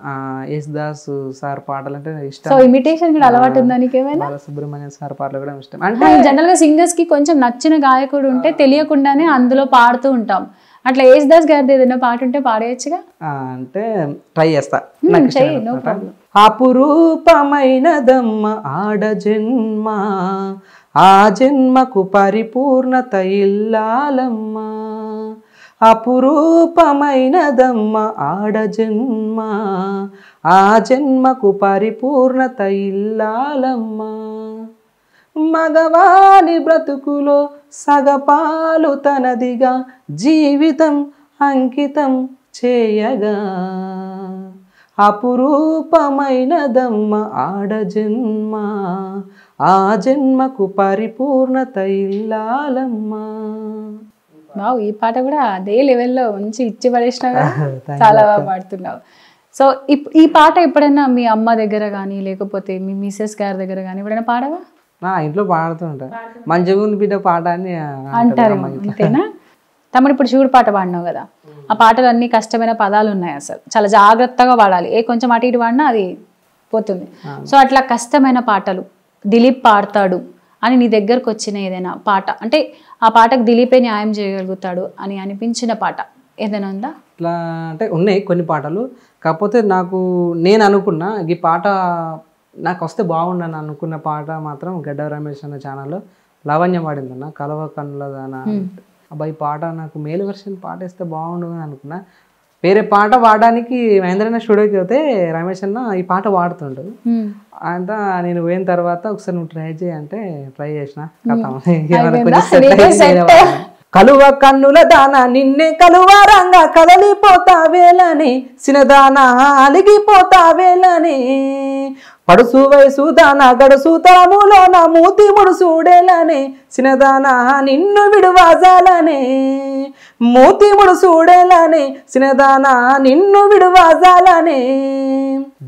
యేసుదాస్ సార్ పాటలు అంటే ఇష్టం. సో ఇమిటేషన్ కూడా అలవాటు ఉందా నీకేమైనా? బాలసుబ్రహ్మణ్యం సార్ పాటలు కూడా ఇష్టం. అంటే జనరల్ గా సింగర్స్ కి కొంచెం నచ్చిన గాయకుడు ఉంటే తెలియకుండానే అందులో పాడుతూ ఉంటాం. అట్లా యేసుదాస్ గారిది ఏదైనా పాట ఉంటే పాడేయచ్చుగా? అంటే ట్రై చేస్తా. అపురూపమైనదమ్మ ఆడ జన్మ, ఆ జన్మకు పరిపూర్ణత ఇల్లాలమ్మ, అపురూపమైనదమ్మ ఆడ జన్మ, ఆ జన్మకు పరిపూర్ణత ఇల్లాలమ్మ, మగవాని బ్రతుకులో సగపాలు తనదిగా జీవితం అంకితం చేయగా, అపురూపమైనదమ్మ ఆడ జన్మ, ఆ జన్మకు పరిపూర్ణత ఇల్లాలమ్మ. వావ్, ఈ పాట కూడా అదే లెవెల్లో మంచి ఇచ్చి పడేసినావు, చాలా బాగా పాడుతున్నావు. సో ఈ పాట ఎప్పుడైనా మీ అమ్మ దగ్గర కానీ లేకపోతే మీ మిసెస్ గారి దగ్గర కానీ ఎప్పుడైనా పాడవా? ఇంట్లో పాడుతూ ఉంటా, మంచిగా ఉంది బిడ్డ పాట అని అంటారు. అంతేనా? తమ్ముడు ఇప్పుడు శివుడు పాట పాడినావు కదా, ఆ పాటలు అన్ని కష్టమైన పదాలు ఉన్నాయి, అసలు చాలా జాగ్రత్తగా పాడాలి, కొంచెం అటు ఇటు పాడినా అది పోతుంది. సో అట్లా కష్టమైన పాటలు దిలీప్ పాడతాడు అని నీ దగ్గరకు వచ్చిన ఏదైనా పాట, అంటే ఆ పాటకు దిలీపే న్యాయం చేయగలుగుతాడు అని అనిపించిన పాట ఏదైనా ఉందా? ఇట్లా అంటే ఉన్నాయి కొన్ని పాటలు, కాకపోతే నేను అనుకున్నా ఈ పాట నాకు వస్తే బాగుండని అనుకున్న పాట మాత్రం గడ్డ రమేష్ అన్న ఛానల్లో లావణ్యం పాడిందన్న కలవ కన్నులదాన. అబ్బాయి పాట నాకు మేల్ వెర్షన్ పాట వేస్తే బాగుండు అని అనుకున్నా. వేరే పాట పాడడానికి మహేంద్రన్న స్టూడియోకి పోతే రమేష్ అన్న ఈ పాట పాడుతుండు. అంతా నేను పోయిన తర్వాత ఒకసారి నువ్వు ట్రై చేయంటే ట్రై చేసిన. కలువ కన్నుల దాన నిన్నే కలువారంగా కదలిపోతావేలని, సినదానా అలిగిపోతావేలని, పడుసు వయసు దానా గడుసు తరములోన మూతి ముడుసూడేలని, సినదానా నిన్ను విడువాజాలని, మూతి ముడుసూడేలని, సినదానా నిన్ను విడువాజాలని,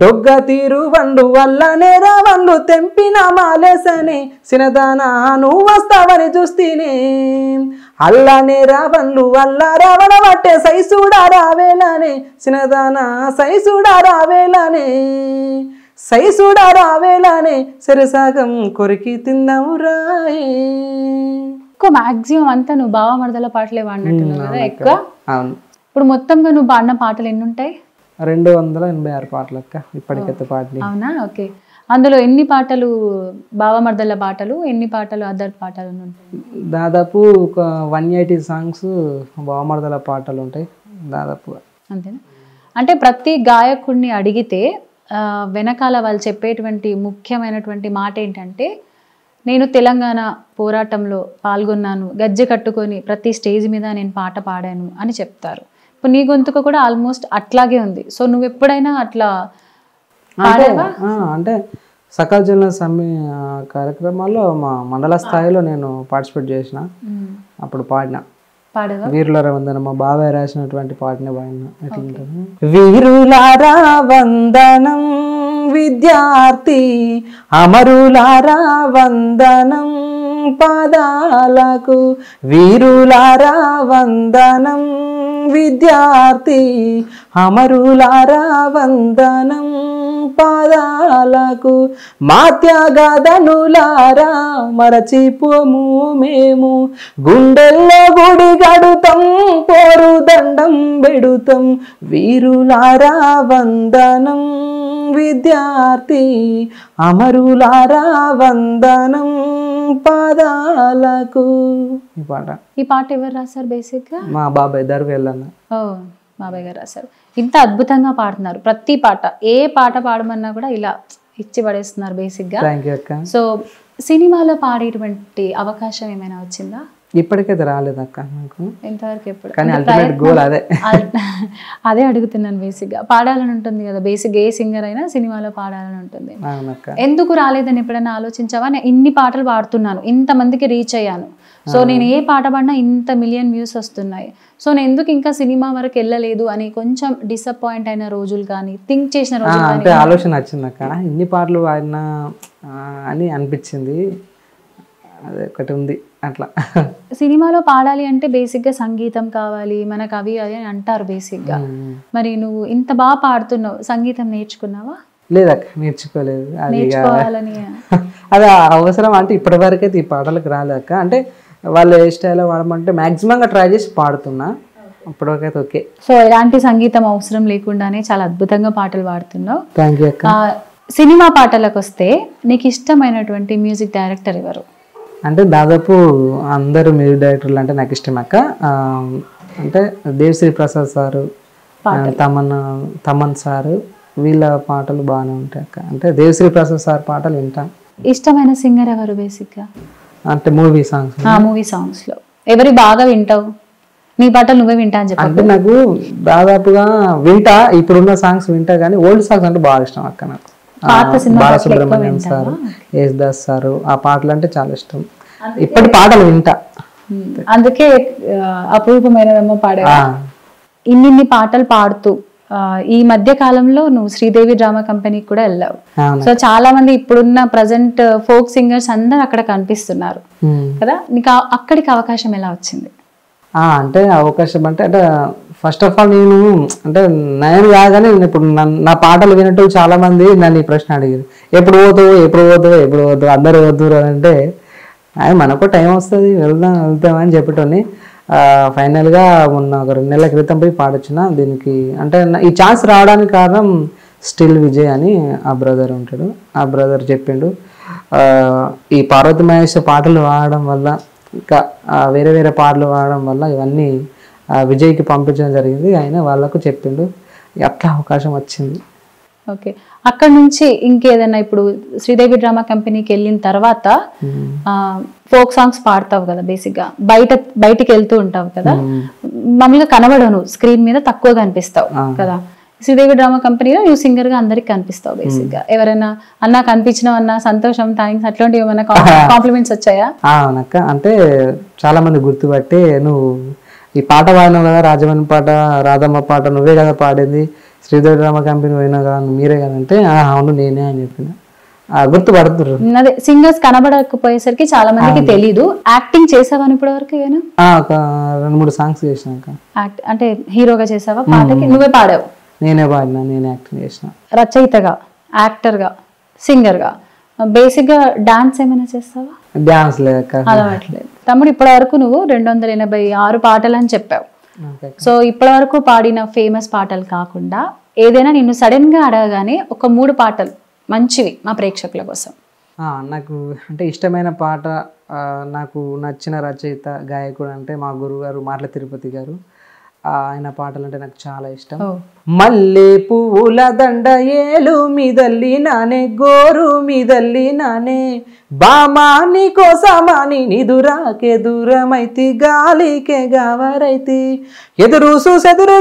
డొగ్గ తీరు వండు వల్లనే రావన్లు తెంపిన మాలేసని, సినదానా నువ్వు వస్తావని చూస్తీని, అల్లనే రావన్లు వల్ల రావణ పట్టే సైసూడా రావేలని, సినదానా సైసూడా రావేలని, సైసూడా రావేలానే సరిసాగం కొరికి తిందాము రాయే. ఎక్కువ మాక్సిమం అంతా నువ్వు బావమరదల పాటలే పాడినట్టున్నావు కదా ఎక్కువ. ఇప్పుడు మొత్తంగా నువ్వు పాడిన పాటలు ఎన్ని ఉంటాయి? 286 పాటలు అక్క ఇప్పటికైతే పాటలు. అవునా? ఓకే. అందులో ఎన్ని పాటలు బావమరదల పాటలు, ఎన్ని పాటలు అదర్ పాటలు ఉంటాయి? దాదాపు ఒక 180 సాంగ్స్ బావమరదల పాటలు ఉంటాయి దాదాపుగా. అంతేనా? అంటే ప్రతి గాయకుడిని అడిగితే వెనకాల వాళ్ళు చెప్పేటువంటి ముఖ్యమైనటువంటి మాట ఏంటంటే, నేను తెలంగాణ పోరాటంలో పాల్గొన్నాను, గజ్జె కట్టుకొని ప్రతి స్టేజ్ మీద నేను పాట పాడాను అని చెప్తారు. ఇప్పుడు నీ గొంతుకు కూడా ఆల్మోస్ట్ అట్లాగే ఉంది. సో నువ్వు ఎప్పుడైనా అట్లా పాడావా? అంటే సకల జన సమ్మె కార్యక్రమాల్లో మా మండల స్థాయిలో నేను పార్టిసిపేట్ చేసిన, అప్పుడు పాడిన. వీరులారా వందనం మా బాబాయ్ రాసినటువంటి పాటనే పాడిన. ఎట్లుంటుంది? వీరులారా వందనం విద్యార్థి, అమరులారా వందనం పాదాలకు, వీరులారా వందనం విద్యార్థి, అమరులారా వందనం పాదాలకు, మా త్యాగదనులారా మరచిపోము మేము, గుండెల్లో గుడి గడుతం పోరు దండం పెడుతం, వీరులారా వందనం విద్యార్థి, అమరులారా వందనం పాదాలకు. ఈ పాట ఈ పాట ఎవరు రాశారు బేసిక్గా? మా బాబాయ్ దర్వేలన్న. ఓ, బాబాయ్ గారు రాశారు. ఇంత అద్భుతంగా పాడుతున్నారు. ప్రతి పాట, ఏ పాట పాడమన్నా కూడా ఇలా ఇచ్చి పడేస్తున్నారు బేసిక్గా. థ్యాంక్ యూ అక్క. సో సినిమాలో పాడేటువంటి అవకాశం ఏమైనా వచ్చిందా? ఇప్పటికైతే రాలేదక్క నాకు ఎంతవరకు ఎప్పుడు? కానీ అల్టిమేట్ గోల్ అదే. అదే అడుగుతున్నాను. బేసిక్గా పాడాలని ఉంటుంది కదా, బేసిక్ ఏ సింగర్ అయినా సినిమాలో పాడాలని ఉంటుంది. ఎందుకు రాలేదని ఎప్పుడైనా ఆలోచించావా? నేను ఇన్ని పాటలు పాడుతున్నాను, ఇంతమందికి రీచ్ అయ్యాను, సో నేను ఏ పాట పాడినా ఇంత మిలియన్ వ్యూస్ వస్తున్నాయి, సో నేను ఎందుకు ఇంకా సినిమా వరకు వెళ్ళలేదు అని కొంచెం డిసప్పాయింట్ అయిన రోజులు కానీ, థింక్ చేసిన రోజులు అంటే ఆలోచన వచ్చింది అక్క, ఇన్ని పాటలు పాడినా అని అనిపించింది. అదే ఒకటి ఉంది అట్లా. సినిమాలో పాడాలి అంటే బేసిక్గా సంగీతం కావాలి మనకు, అవి అని అంటారు బేసిక్గా. మరి నువ్వు ఇంత బాగా పాడుతున్నావు, సంగీతం నేర్చుకున్నావా? లేదక్క, నేర్చుకోలేదు. నేర్చుకోవాలని అది అవసరం అంటే ఇప్పటి వరకు అయితే ఈ పాటలకు రాలేదక్క. అంటే వాళ్ళు ఏ స్టైల్లో పాడమంటే మ్యాక్సిమంగా ట్రై చేసి పాడుతున్నా, ఇప్పటివరకు అయితే ఓకే. సో ఎలాంటి సంగీతం అవసరం లేకుండానే చాలా అద్భుతంగా పాటలు పాడుతున్నావు. థ్యాంక్ యూ అక్క. సినిమా పాటలకు వస్తే నీకు ఇష్టమైనటువంటి మ్యూజిక్ డైరెక్టర్ ఎవరు? అంటే దాదాపు అందరు మ్యూజిక్ డైరెక్టర్లు అంటే నాకు ఇష్టం అక్క. అంటే దేవిశ్రీ ప్రసాద్ సారు, తమన్ సారు, వీళ్ళ పాటలు బాగానే ఉంటాయి అక్క. అంటే దేవిశ్రీ ప్రసాద్ సార్ పాటలు వింటాను. ఇష్టమైన సింగర్ ఎవరు బేసిక్గా? అంటే మూవీ సాంగ్స్. మూవీ సాంగ్స్ లో ఎవరి బాగా వింటావు? నీ పాటలు నువ్వే వింటా అని చెప్పి. అంటే నాకు దాదాపుగా వింటా, ఇప్పుడున్న సాంగ్స్ వింటా, కానీ ఓల్డ్ సాంగ్స్ అంటే బాగా ఇష్టం అక్క నాకు. బాలసుబ్రహ్మణ్యం సారు, యేసుదాస్ సారు, ఆ పాటలు అంటే చాలా ఇష్టం. ఇప్పటి పాటలు వింటా, అందుకే అపూర్వమైనవేమో పాడా. ఇన్ని పాటలు పాడుతూ ఈ మధ్య కాలంలో నువ్వు శ్రీదేవి డ్రామా కంపెనీకి కూడా వెళ్ళావు. సో చాలా మంది ఇప్పుడున్న ప్రజెంట్ ఫోక్ సింగర్స్ అందరు అక్కడ కనిపిస్తున్నారు కదా, నీకు అక్కడికి అవకాశం ఎలా వచ్చింది? అంటే అవకాశం అంటే ఫస్ట్ ఆఫ్ ఆల్ నేను కాగానే ఇప్పుడు నా పాటలు వినట్టు చాలా మంది నన్ను ఈ ప్రశ్న అడిగారు, ఎప్పుడు పోతావు అందరు పోతురు అని. అంటే మనకు టైం వస్తుంది, వెళ్తామని చెప్పేటోని. ఫైనల్గా మొన్న ఒక 2 నెలల క్రితం పోయి పాడొచ్చిన. దీనికి అంటే ఈ ఛాన్స్ రావడానికి కారణం స్టిల్ విజయ్ అని ఆ బ్రదర్ ఉంటాడు, ఆ బ్రదర్ చెప్పిండు, ఈ పార్వతి మహేష్ పాటలు పాడడం వల్ల, ఇంకా వేరే వేరే పాటలు పాడడం వల్ల ఇవన్నీ విజయ్కి పంపించడం జరిగింది. ఆయన వాళ్ళకు చెప్పిండు, అట్లా అవకాశం వచ్చింది. ఓకే, అక్కడ నుంచి ఇంకేదైనా ఇప్పుడు శ్రీదేవి డ్రామా కంపెనీకి వెళ్ళిన తర్వాత ఫోక్ సాంగ్స్ పాడతావు కదా, బేసిక్గా బయటికి వెళ్తూ ఉంటావు కదా, మామూలుగా కనబడను, స్క్రీన్ మీద తక్కువ కనిపిస్తావు కదా. శ్రీదేవి డ్రామా కంపెనీలో నువ్వు సింగర్ గా అందరికి కనిపిస్తావు బేసిక్గా. ఎవరైనా అన్నా కనిపించినావు అన్నా సంతోషం, థ్యాంక్స్, అట్లాంటివి ఏమైనా కాంప్లిమెంట్స్ వచ్చాయా? అవునక్క, అంటే చాలా మంది గుర్తుపట్టి, నువ్వు ఈ పాట పాడినావు కదా, రాజమణి పాట, రాధమ్మ పాట నువ్వే కదా పాడింది, శ్రీదేవి డ్రామా కంపెనీ పోయినా కదా మీరే కదంటే, అవును నేనే అని చెప్పిన. గుర్తుపడుతున్నారు. అదే సింగర్స్ కనబడకపోయేసరికి చాలా మందికి తెలీదు. యాక్టింగ్ చేసావా ఇప్పటి వరకు? ఒక 2-3 సాంగ్స్ చేసినాక. అంటే హీరోగా చేసావా? పాటకి నువ్వే పాడావు? నేనే పాడినా, నేనే యాక్టింగ్ చేసిన. రచయితగా, యాక్టర్గా, సింగర్గా, బేసిక్గా డాన్స్ ఏమైనా చేస్తావా? డాన్స్ లేక అలవాట్లేదు. తమ్ముడు ఇప్పటి వరకు నువ్వు 286 పాటలు అని చెప్పావు. సో ఇప్పటి వరకు పాడిన ఫేమస్ పాటలు కాకుండా ఏదైనా నిన్ను సడన్ గా అడగగానే ఒక 3 పాటలు మంచివి మా ప్రేక్షకుల కోసం. నాకు అంటే ఇష్టమైన పాట, నాకు నచ్చిన రచయిత, గాయకుడు అంటే మా గురువు గారు మార్ల తిరుపతి గారు. ఆయన పాటలు అంటే నాకు చాలా ఇష్టం. మల్లె పువ్వుల దండ ఏలు మీదల్లి నానే, గోరు మీదల్లి నానే, బామాని కోసమాని నిదురాకే దూరమైతి, గాలికే గావరైతి, ఎదురు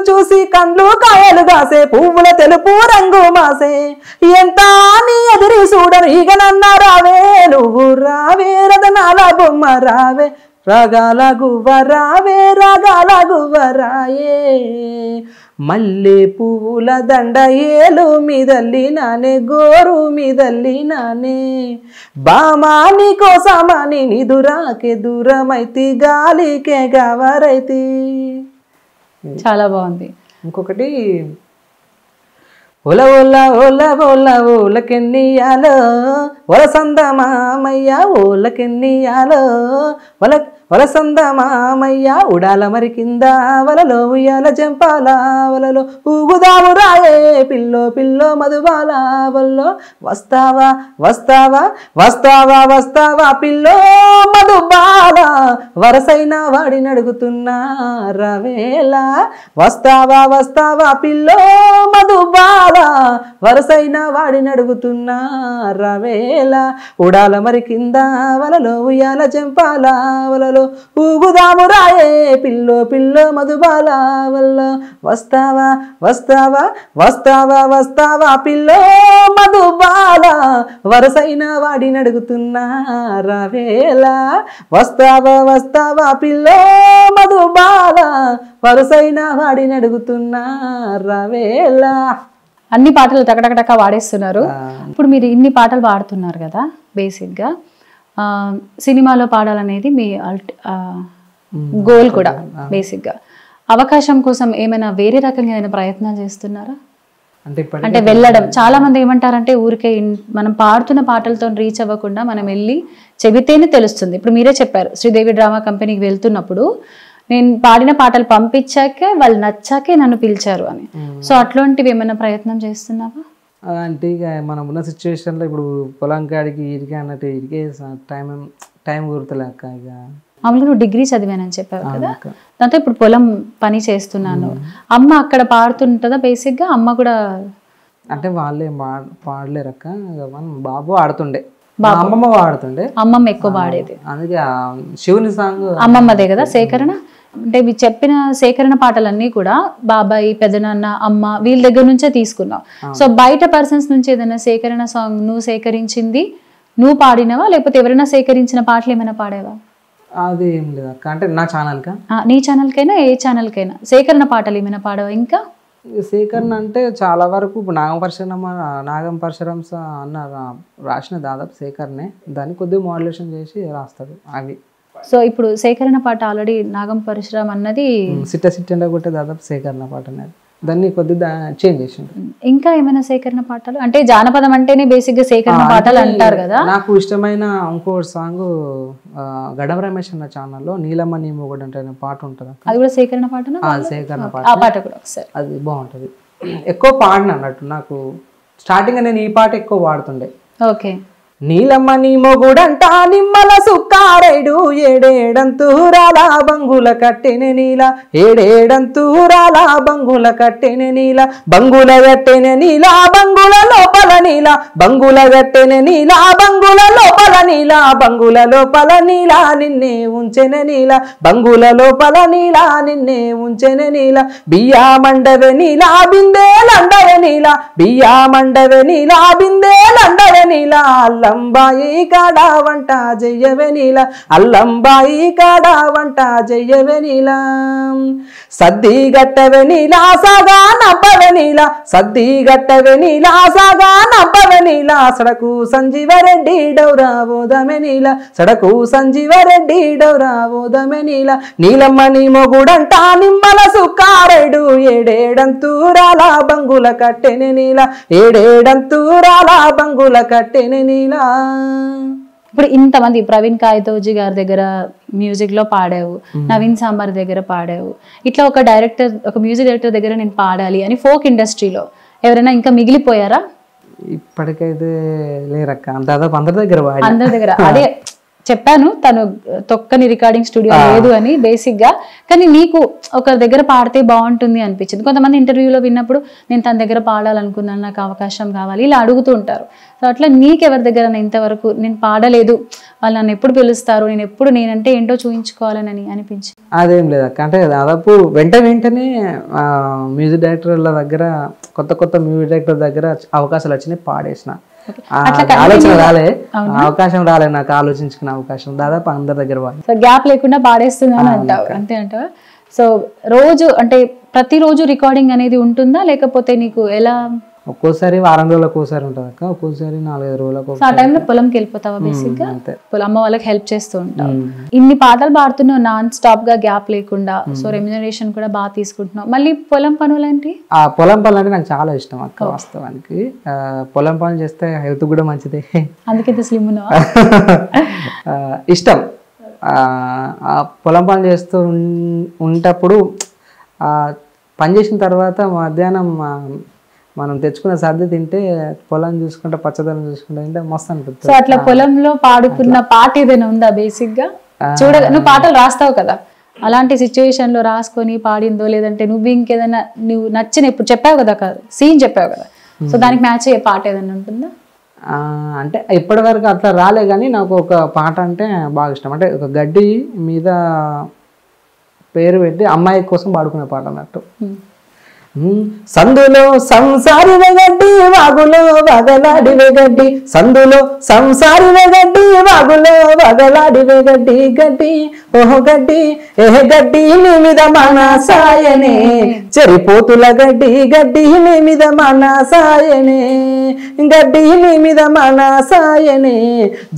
చూసి కండ్లు కాయలు గాసే, పువ్వుల తెలుపు రంగు మాసే, ఎంత అని ఎదిరి చూడరు ఇక నన్న రావే, నువ్వు రావే రతనాల బొమ్మ రావే, రాగాల గువ్వరావే రాగాల గువ్వరాయే, మల్లె పువ్వుల దండ ఏలు మీదల్లి నానే, గోరు మీదల్లి నానే, బామాని కోసమాని నిదురాకే దూరమైతి, గాలికే గవరైతి. చాలా బాగుంది. ఇంకొకటి ఒల ఒల ఒల ఒల ఓలకెన్నియాలో ఒలసంద మామయ్య ఓలకెన్నియాలో ఒల ఒలసంద మామయ్య ఉడాల మరి కింద వలలో ఉయ్యాల జంపాల వలలో ఊగుదాము రాయే పిల్లో పిల్లో మధుబాల వల్లో వస్తావా వస్తావా వస్తావా వస్తావా పిల్లో మధుబాల వరసైన వాడిని అడుగుతున్నా రవేళ వస్తావా వస్తావా పిల్లో మధుబాల వరసైన వాడిని అడుగుతున్నా రవేళ ఉడాల మరి కింద వలలో ఉయ్యాల జంపాల వలలో ఊగుదాము రాయే పిల్లో పిల్లో మధుబాల వల్ల వస్తావా వస్తావా వస్తావా వస్తావా పిల్లో మధుబాల వరసైన వాడిని అడుగుతున్నా రవేళ వస్తావా వస్తావా పిల్లో మధుబాల వరసైన వాడిని అడుగుతున్నా రవేళ. అన్ని పాటలు టకటకటక వాడేస్తున్నారు. ఇప్పుడు మీరు ఇన్ని పాటలు పాడుతున్నారు కదా, బేసిక్గా సినిమాలో పాడాలనేది మీ గోల్ కూడా. బేసిక్గా అవకాశం కోసం ఏమైనా వేరే రకంగా ఏమైనా ప్రయత్నాలు చేస్తున్నారా? అంటే వెళ్ళడం, చాలా మంది ఏమంటారంటే ఊరికే మనం పాడుతున్న పాటలతో రీచ్ అవ్వకుండా మనం వెళ్ళి చెబితేనే తెలుస్తుంది. ఇప్పుడు మీరే చెప్పారు శ్రీదేవి డ్రామా కంపెనీకి వెళ్తున్నప్పుడు నేను పాడిన పాటలు పంపించాకే వాళ్ళు నచ్చాకే నన్ను పిలిచారు అని. సో అట్లాంటివి ఏమైనా ప్రయత్నం చేస్తున్నావా? అంటే ఇక మనం ఉన్న సిచ్యువేషన్లో ఇప్పుడు పొలం కాడికి ఇరికే అన్నట్టు ఇరికే టైం గుర్తులేక ఇక మామూలుగా నువ్వు డిగ్రీ చదివానని చెప్పావు కదా, దాంతో ఇప్పుడు పొలం పని చేస్తున్నాను. అమ్మ అక్కడ పాడుతుంటుందా బేసిక్గా? అమ్మ కూడా అంటే వాళ్ళే పాడలేరక్క, బాబు ఆడుతుండే, అమ్మమ్మ వాడుతుండే. అమ్మమ్మ ఎక్కువ పాడేది, అందుకే శివుని సాంగ్ అమ్మమ్మదే కదా సేకరణ. అంటే మీరు చెప్పిన సేకరణ పాటలన్నీ కూడా బాబాయ్, పెదనాన్న, అమ్మ వీళ్ళ దగ్గర నుంచే తీసుకున్నావు. సో బయట పర్సన్స్ నుంచి ఏదైనా సేకరణ సాంగ్ నువ్వు సేకరించింది నువ్వు పాడినవా, లేకపోతే ఎవరైనా సేకరించిన పాటలు ఏమైనా పాడేవా? అది ఏం లేదు అక్క. అంటే నా ఛానల్కా? నీ ఛానల్కైనా ఏ ఛానల్కైనా సేకరణ పాటలు ఏమైనా పాడవా? ఇంకా సేకరణ అంటే చాలా వరకు ఇప్పుడు నాగం పరశురామ అన్న రాసిన దాదాపు సేకరణే, దాన్ని కొద్దిగా మోడ్యులేషన్ చేసి రాస్తాడు అవి. సో ఇప్పుడు సేకరణ పాట ఆల్రెడీ నాగం పరశురామ అన్నది సిట్ట కొట్టే దాదాపు సేకరణ పాట అనేది, దాన్ని కొద్దిగా చేంజ్ చేసిండు. ఇంకా ఏమైనా సేకరణ పాటలు? అంటే జానపదం అంటేనే బేసిక్ గా సేకరణ పాటలు అంటారు కదా. నాకు ఇష్టమైన ఇంకో సాంగ్ గడం రమేష్ అన్న ఛానల్లో నీలమ్మ నీ మొగుడు అంటే పాట ఉంటుంది, అది కూడా సేకరణ పాట. సేకరణ పాట, ఆ పాట కూడా ఒకసారి, అది బాగుంటది. ఎక్కువ పాడిన అన్నట్టు నాకు స్టార్టింగ్ నేను ఈ పాట ఎక్కువ పాడుతుండే. ఓకే. నీలమ్మ నీ మొగుడంట నిమ్మల సుక్కారైడు ఏడేడంతూరాల బంగుల కట్టెనె నీల ఏడేడంతూరాల బంగుల కట్టెనె నీల బంగుల గట్టెనె నీల బంగుల లోపల నీల బంగుల గట్టెనె నీల బంగుల లోపల నీల బంగుల లోపల నీల నిన్నే ఉంచెనె నీల బంగుల లోపల నీల నిన్నే ఉంచెనె నీల బియ్యా మండవె నీల బిందేలండవె నీల బియ్యా మండవె నీల బిందేలండవె నీల అల్లంబాయి కాడా వంట జయ్యవె నీల అల్లంబాయి కాడా వంట జయ్యవె నీల సద్ది గట్టవె నీల సాగా నవ్వవె నీల సద్ది గట్టవె నీల సాగా నవ్వవె నీల సడకు సంజీవరెడ్డి డౌరా ఓదమె నీల సడకు సంజీవరెడ్డి డౌరా ఓదమె నీల నీలమ్మ నీ మొగుడంట నిమ్మల సుక్కారైడు ఏడేడంతూరాల బంగుల కట్టెనె నీల ఏడేడంతూరాల బంగుల కట్టెనె నీల. ఇప్పుడు ఇంతమంది ప్రవీణ్ కాయతోజీ గారి దగ్గర మ్యూజిక్ లో పాడావు, నవీన్ సాంబార్ దగ్గర పాడావు, ఇట్లా ఒక మ్యూజిక్ డైరెక్టర్ దగ్గర నేను పాడాలి అని ఫోక్ ఇండస్ట్రీలో ఎవరైనా ఇంకా మిగిలిపోయారా? ఇప్పటికైతే లేరక్క, దాదాపు అందరి దగ్గర అదే చెప్పాను, తను తొక్కని రికార్డింగ్ స్టూడియో లేదు అని బేసిక్ గా. కానీ నీకు ఒకరి దగ్గర పాడితే బాగుంటుంది అనిపించింది. కొంతమంది ఇంటర్వ్యూలో విన్నప్పుడు నేను తన దగ్గర పాడాలనుకున్నాను, నాకు అవకాశం కావాలి, ఇలా అడుగుతూ ఉంటారు. సో అట్లా నీకెవరి దగ్గర ఇంతవరకు నేను పాడలేదు, వాళ్ళు నన్ను ఎప్పుడు పిలుస్తారు, నేను ఎప్పుడు నేనంటే ఏంటో చూపించుకోవాలని అనిపించి? అదేం లేదు అక్క. అంటే దాదాపు వెంటనే మ్యూజిక్ డైరెక్టర్ల దగ్గర కొత్త మ్యూజిక్ డైరెక్టర్ దగ్గర అవకాశాలు వచ్చినాయి, పాడేసిన. ఆలోచన రాలే, అవకాశం రాలే నాకు, ఆలోచించుకునే అవకాశం దాదాపు అందరి దగ్గర గ్యాప్ లేకుండా పాడేస్తున్నాను అంటావు, అంతే అంటావా? సో రోజు అంటే ప్రతిరోజు రికార్డింగ్ అనేది ఉంటుందా, లేకపోతే నీకు ఎలా? ఒక్కోసారి వారం రోజులకు ఒకసారి ఉంటుంది అక్క, ఒక్కోసారి 4-5 రోజులకు. ఆ టైంలో పొలంకి వెళ్ళిపోతావా బేసిక్ గా? అంతే. అమ్మ వాళ్ళకి హెల్ప్ చేస్తూ ఉంటావు. ఇన్ని పాటలు పాడుతున్నావు నాన్ స్టాప్ గా, గ్యాప్ లేకుండా. సో రెమ్యునరేషన్ కూడా బాగా తీసుకుంటున్నావు. మళ్ళీ పొలం పనులు ఏంటి? ఆ పొలం పనులు అంటే నాకు చాలా ఇష్టం అక్క. వాస్తవానికి పొలం పనులు చేస్తే హెల్త్ కూడా మంచిది. అందుకే స్లిమ్ ఉన్నావా? ఇష్టం. పొలం పనులు చేస్తూ ఉంటప్పుడు పని చేసిన తర్వాత మధ్యాహ్నం మనం తెచ్చుకున్న సర్ది తింటే, పొలం చూసుకుంటే, పచ్చదనం చూసుకుంటే తింటే మస్తు అనిపిస్తుంది. సో అట్లా పొలంలో పాడుకున్న పాట ఏదైనా ఉందా బేసిక్ గా? నువ్వు పాటలు రాస్తావు కదా, అలాంటి సిచ్యువేషన్ లో రాసుకొని పాడిందో, లేదంటే నువ్వు ఇంకేదైనా నువ్వు నచ్చిన, ఇప్పుడు చెప్పావు కదా సీన్ చెప్పావు కదా, సో దానికి మ్యాచ్ అయ్యే పాట ఏదైనా ఉంటుందా? అంటే ఇప్పటి వరకు అట్లా రాలే, కానీ నాకు ఒక పాట అంటే బాగా ఇష్టం. అంటే ఒక గడ్డి మీద పేరు పెట్టి అమ్మాయి కోసం పాడుకునే పాట అన్నట్టు. సందులో సంసారివే గడ్డి, వాగులో వగలాడివే గడ్డి, సందులో సంసారివే గడ్డి, వాగులో వగలాడివే గడ్డి, గడ్డి ఓహో గడ్డి ఏ గడ్డి నీ మీద మన సాయనే, చెరిపోతుల గడ్డి గడ్డి నీ మీద మన సాయనే, గడ్డి నీ మీద మన సాయనే,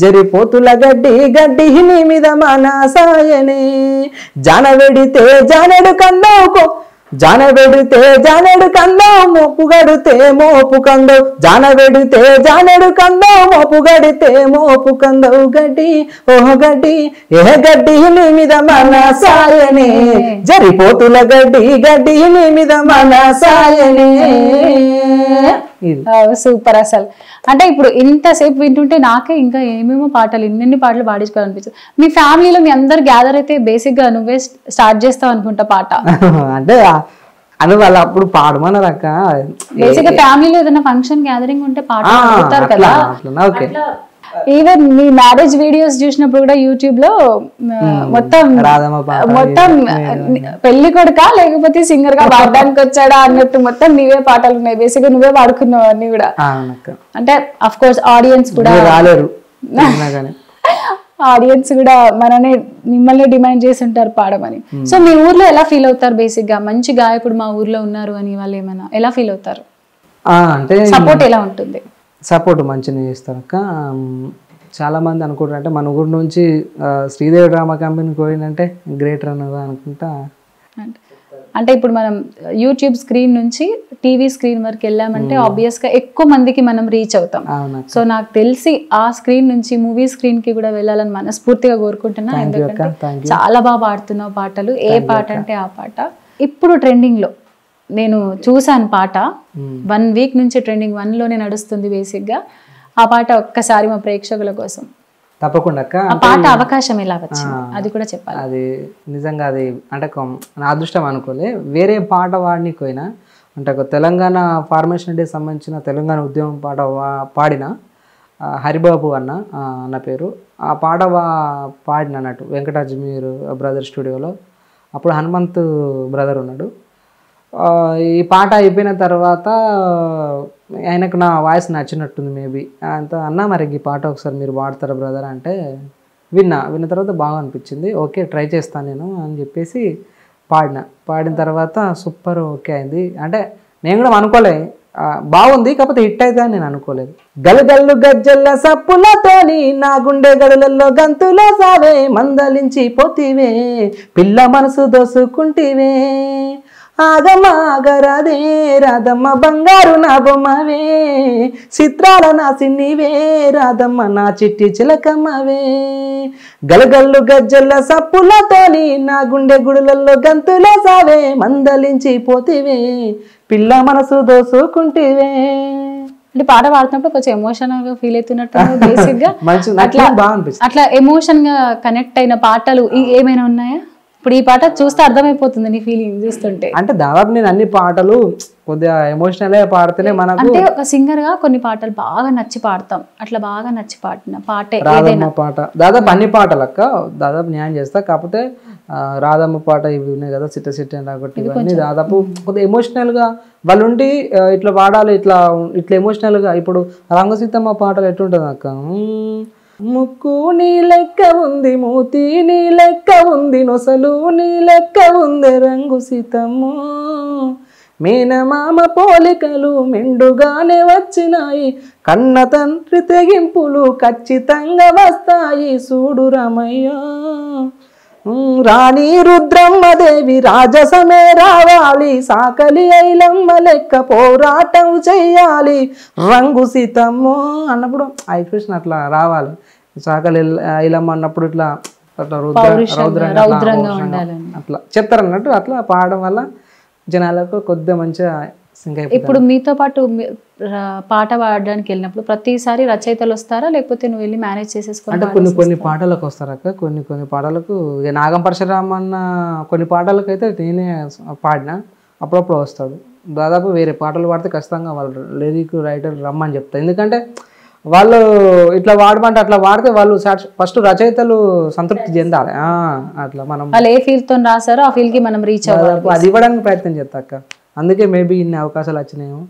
జరిపోతుల గడ్డి గడ్డి నీ మీద మన సాయనే, జానవెడితే జానెడు కన్నోకో, జానబెడితే జానెడు కందో, మోపు గడితే మోపు కందో, జానబెడితే జానెడు కందో, మోపు గడితే మోపు కందో, గడ్డి ఓహో గడ్డి ఏ గడ్డి నీ మీద మన సాయనే, జరిపోతుల గడ్డి గడ్డి నీ మీద మన సాయనే. సూపర్. అసలు అంటే ఇప్పుడు ఇంతసేపు వింటుంటే నాకే ఇంకా ఏమేమో పాటలు, ఇన్ని పాటలు పాడించుకోవాలనిపిస్తుంది. మీ ఫ్యామిలీలో మీ అందరు గ్యాదర్ అయితే బేసిక్ గా నువ్వే స్టార్ట్ చేస్తావు అనుకుంటా పాట. అంటే అని వాళ్ళు అప్పుడు పాడమన్నారు అక్క. బేసిక్ గా ఫ్యామిలీలో ఏదైనా ఫంక్షన్ గ్యాదరింగ్ ఉంటే పాట పాడుతారు కదా. ఈవెన్ మీ మ్యారేజ్ వీడియోస్ చూసినప్పుడు కూడా యూట్యూబ్ లో మొత్తం పెళ్లి కొడుకా లేకపోతే సింగర్ గా పాడడానికి వచ్చాడా అన్నట్టు మొత్తం నీవే పాటలు ఉన్నాయి. బేసిక్ గా నువ్వే పాడుకున్నావు అన్ని కూడా. అంటే అఫ్ కోర్స్ ఆడియన్స్ కూడా ఆడియన్స్ కూడా మననే మిమ్మల్ని డిమాండ్ చేసి ఉంటారు పాడమని. సో మీ ఊర్లో ఎలా ఫీల్ అవుతారు? బేసిక్ గా మంచి గాయకుడు మా ఊర్లో ఉన్నారు అని వాళ్ళు ఏమైనా ఎలా ఫీల్ అవుతారు? అంటే సపోర్ట్ ఎలా ఉంటుంది? సపోర్ట్ మంచిగా చేస్తారు అక్క. చాలా మంది అనుకుంటారు అంటే మన ఊరు నుంచి శ్రీదేవి డ్రామా కంపెనీకి పోయిందంటే గ్రేట్ రన్ అనుకుంటా. అంటే ఇప్పుడు మనం యూట్యూబ్ స్క్రీన్ నుంచి టీవీ స్క్రీన్ వరకు వెళ్ళామంటే ఆబ్వియస్ గా ఎక్కువ మందికి మనం రీచ్ అవుతాం. సో నాకు తెలిసి ఆ స్క్రీన్ నుంచి మూవీ స్క్రీన్ కి కూడా వెళ్ళాలని మనస్ఫూర్తిగా కోరుకుంటున్నా. ఎందుకంటే చాలా బాగా పాడుతున్నావు పాటలు. ఏ పాట అంటే ఆ పాట. ఇప్పుడు ట్రెండింగ్ లో నేను చూసాను పాట, 1 వీక్ నుంచి ట్రెండింగ్ 1 లోనే నడుస్తుంది బేసిక్ గా. ఆ పాట ఒక్కసారి మా ప్రేక్షకుల కోసం. తప్పకుండా అక్క. ఆ పాట అవకాశం ఎలా వచ్చింది అది కూడా చెప్పాలి. అది నిజంగా అది అంటే నా అదృష్టం అనుకోలే. వేరే పాట వాడికి పోయినా అంటే ఒక తెలంగాణ ఫార్మేషన్ డే సంబంధించిన తెలంగాణ ఉద్యమం పాట పాడిన హరిబాబు అన్న పేరు. ఆ పాట పాడిన అన్నట్టు వెంకటాజమీర్ బ్రదర్ స్టూడియోలో. అప్పుడు హనుమంత్ బ్రదర్ ఉన్నాడు. ఈ పాట అయిపోయిన తర్వాత ఆయనకు నా వాయిస్ నచ్చినట్టుంది మేబీ. అన్నా మరి ఈ పాట ఒకసారి మీరు పాడతారా బ్రదర్ అంటే విన్న తర్వాత బాగా అనిపించింది. ఓకే ట్రై చేస్తాను నేను అని చెప్పేసి పాడిన తర్వాత సూపర్ ఓకే అయింది. అంటే నేను కూడా అనుకోలే బాగుంది, కాకపోతే హిట్ అయితే అని నేను అనుకోలేదు. గలగల్లు గజ్జల్ల సప్పులతోని నా గుండె గడులలో గంతులో సావే, మందలించి పోతివే పిల్ల మనసు దోసుకుంటివే, ఆగమ్మ ఆగరాదే రాధమ్మ బంగారు నా బొమ్మవే, చిత్రాల నా సిన్నివే రాధమ్మ నా చిట్టి చిలకమ్మవే, గలగల్లు గజ్జల్ల సప్పులతోని నా గుండె గుడులలో గంతులే సావే, మందలించి పోతివే పిల్ల మనసు దోసుకుంటివే. అంటే పాట పాడుతున్నప్పుడు కొంచెం ఎమోషనల్ గా ఫీల్ అవుతున్నట్టు బేసిక్ గా అట్లా ఎమోషన్ గా కనెక్ట్ అయిన పాటలు ఏమైనా ఉన్నాయా? ఇప్పుడు ఈ పాట చూస్తే అర్థమైపోతుంది నీ ఫీలింగ్ చూస్తుంటే. అంటే దాదాపు నేను అన్ని పాటలు కొద్దిగా ఎమోషనల్ గా పాడితేనే మనకు, అంటే ఒక సింగర్ గా కొన్ని పాటలు బాగా నచ్చి పాడతాం. అట్లా బాగా నచ్చి పాడిన పాట రాధమ్మ పాట. దాదాపు అన్ని పాటలు అక్క దాదాపు న్యాయం చేస్తా. కాకపోతే రాధమ్మ పాట ఇవి ఉన్నాయి కదా, సిట్ట సిట్ట కాబట్టి ఇవన్నీ దాదాపు కొద్దిగా ఎమోషనల్ గా వాళ్ళు ఉండి ఇట్లా పాడాలి, ఇట్లా ఎమోషనల్ గా. ఇప్పుడు రంగసీతమ్మ పాటలు ఎట్లుంటుంది అక్క, ముక్కు నీ లెక్క ఉంది, మూతి నీ లెక్క ఉంది, నొసలు నీ లెక్క ఉంది రంగు సీతమ్మ, మేనమామ పోలికలు మెండుగానే వచ్చినాయి, కన్న తండ్రి తెగింపులు ఖచ్చితంగా వస్తాయి చూడు రమయ్య. రాణి రుద్రమ్మదేవి రాజసమే రావాలి, సాకలి ఐలమ్మ లెక్క పోరాటం చెయ్యాలి, రంగు సీతమ్మో అన్నప్పుడు ఎక్స్ప్రెషన్ అట్లా రావాలి. సాకలి ఐలమ్మ అన్నప్పుడు ఇట్లా అట్లా రౌద్రంగా అట్లా చెప్తారు అన్నట్టు. అట్లా పాడడం వల్ల జనాలకు కొద్దిగా మంచిగా సింక్ అయిపోతుంది. ఇప్పుడు మీతో పాటు పాట పాడడానికి వెళ్ళినప్పుడు ప్రతిసారి రచయితలు వస్తారా, లేకపోతే నువ్వు వెళ్ళి మేనేజ్ చేసేసుకొని? అంటే కొన్ని పాటలకు వస్తారక్క, కొన్ని పాటలకు నాగం పరశురామ్ అన్న కొన్ని పాటలకు అయితే నేనే పాడినా, అప్పుడప్పుడు వస్తాడు. దాదాపు వేరే పాటలు పాడితే ఖచ్చితంగా వాళ్ళు లిరిక్ రైటర్ రమ్మని చెప్తారు. ఎందుకంటే వాళ్ళు ఇట్లా వాడమంటే అట్లా వాడితే వాళ్ళు ఫస్ట్ రచయితలు సంతృప్తి చెందాలి. అట్లా మనం వాళ్ళు ఏ ఫీల్ తో రాసారో ఆ ఫీల్ కి మనం రీచ్ అవ్వాలి, అది ఇవ్వడానికి ప్రయత్నం చేస్తా అక్క. అందుకే మేబీ ఇన్ని అవకాశాలు వచ్చినాయేమో.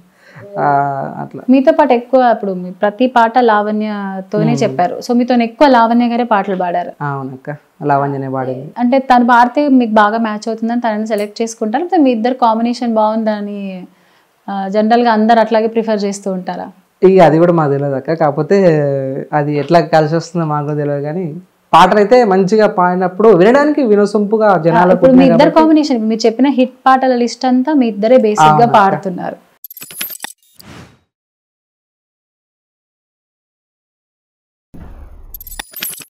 అట్లా మీతో పాటు ఎక్కువ ఇప్పుడు ప్రతి పాట లావణ్యతోనే చెప్పారు. సో మీతో ఎక్కువ లావణ్య గారే పాటలు పాడారు. అవునక్క, లావణ్యనే పాడింది. అంటే తను పాడితే మీకు బాగా మ్యాచ్ అవుతుందని తనని సెలెక్ట్ చేసుకుంటారు, లేకపోతే మీ ఇద్దరు కాంబినేషన్ బాగుందని జనరల్ గా అందరు అట్లాగే ప్రిఫర్ చేస్తూ ఉంటారా? ఇక అది కూడా మాకు తెలియదు అక్క. కాకపోతే అది ఎట్లా కలిసి వస్తుందో మాకు తెలియదు. కానీ పాటలు అయితే మంచిగా పాడినప్పుడు వినడానికి వినసొంపుగా జనాలు. ఇప్పుడు మీ ఇద్దరు కాంబినేషన్, మీరు చెప్పిన హిట్ పాటల లిస్ట్ అంతా మీ ఇద్దరే బేసిక్ గా పాడుతున్నారు.